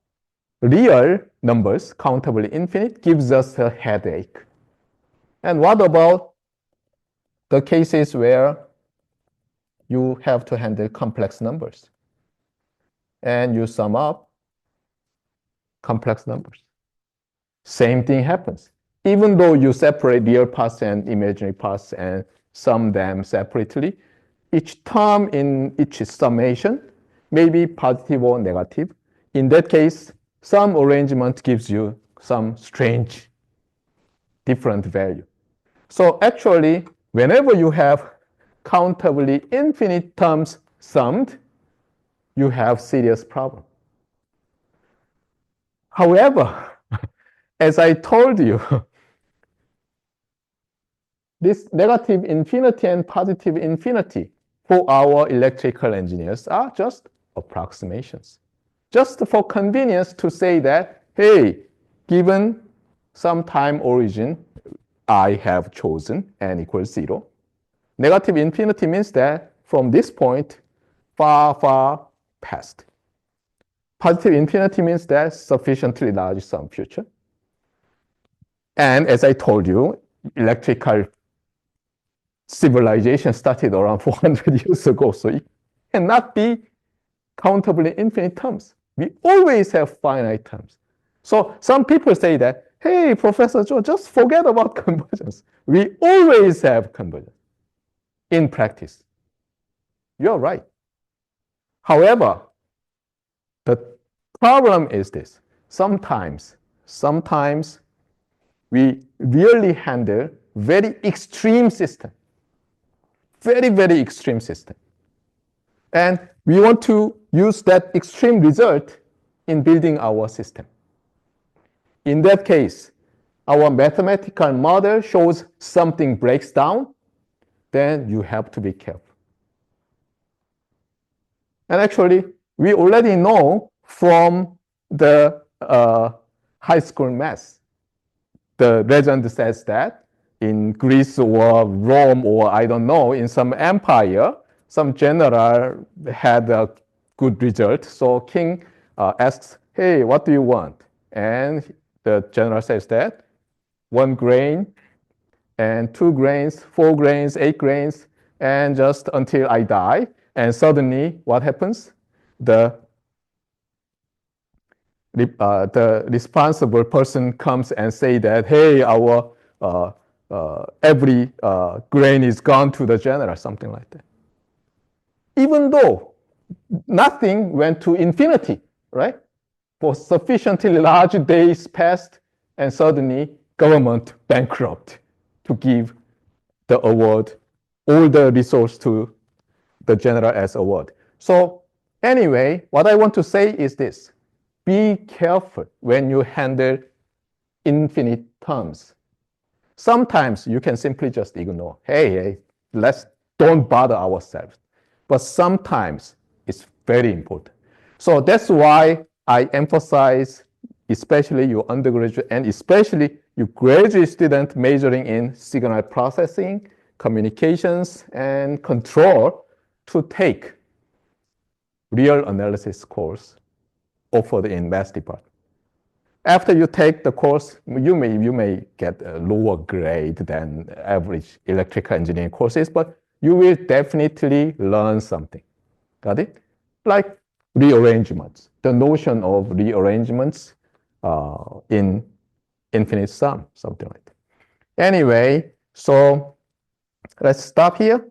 real numbers, countably infinite, gives us a headache. And what about the cases where you have to handle complex numbers and you sum up complex numbers? Same thing happens. Even though you separate real parts and imaginary parts and sum them separately, each term in each summation may be positive or negative. In that case, some arrangement gives you some strange different value. So actually, whenever you have countably infinite terms summed, you have serious problem. However, as I told you, this negative infinity and positive infinity for our electrical engineers are just approximations. Just for convenience to say that, hey, given some time origin I have chosen, n equals 0, negative infinity means that from this point, far, far past. Positive infinity means that sufficiently large some future. And as I told you, electrical civilization started around 400 years ago, so it cannot be countable in infinite terms. We always have finite terms. So some people say that, hey, Professor Joe, just forget about convergence. We always have convergence in practice. You're right. However, the problem is this. Sometimes we really handle very extreme system. Very, very extreme system. And we want to use that extreme result in building our system. In that case, our mathematical model shows something breaks down, then you have to be careful. And actually, we already know from the high school math, the legend says that in Greece or Rome or I don't know, in some empire, some general had a good result. So king asks, hey, what do you want? And the general says that 1 grain and 2 grains, 4 grains, 8 grains, and just until I die. And suddenly, what happens? The responsible person comes and say that, hey, our every grain is gone to the general, something like that. Even though nothing went to infinity, right? For sufficiently large days passed, and suddenly government bankrupt to give the award, all the resource to the general as award. So anyway, what I want to say is this. Be careful when you handle infinite terms. Sometimes you can simply just ignore. Hey, let's don't bother ourselves. But sometimes it's very important. So that's why I emphasize, especially your undergraduate and especially your graduate student majoring in signal processing, communications, and control to take real analysis course offered in math department. After you take the course, you may get a lower grade than average electrical engineering courses, but you will definitely learn something. Got it? Like rearrangements, the notion of rearrangements in infinite sum, something like that. Anyway, so let's stop here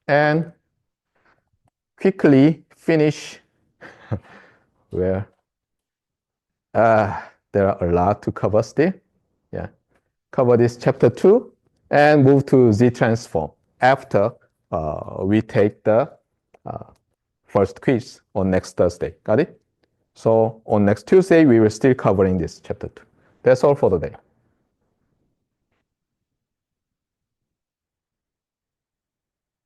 and quickly finish where there are a lot to cover still. Yeah, cover this chapter 2 and move to Z transform after we take the first quiz on next Thursday. Got it? So on next Tuesday, we will still covering this chapter 2. That's all for today.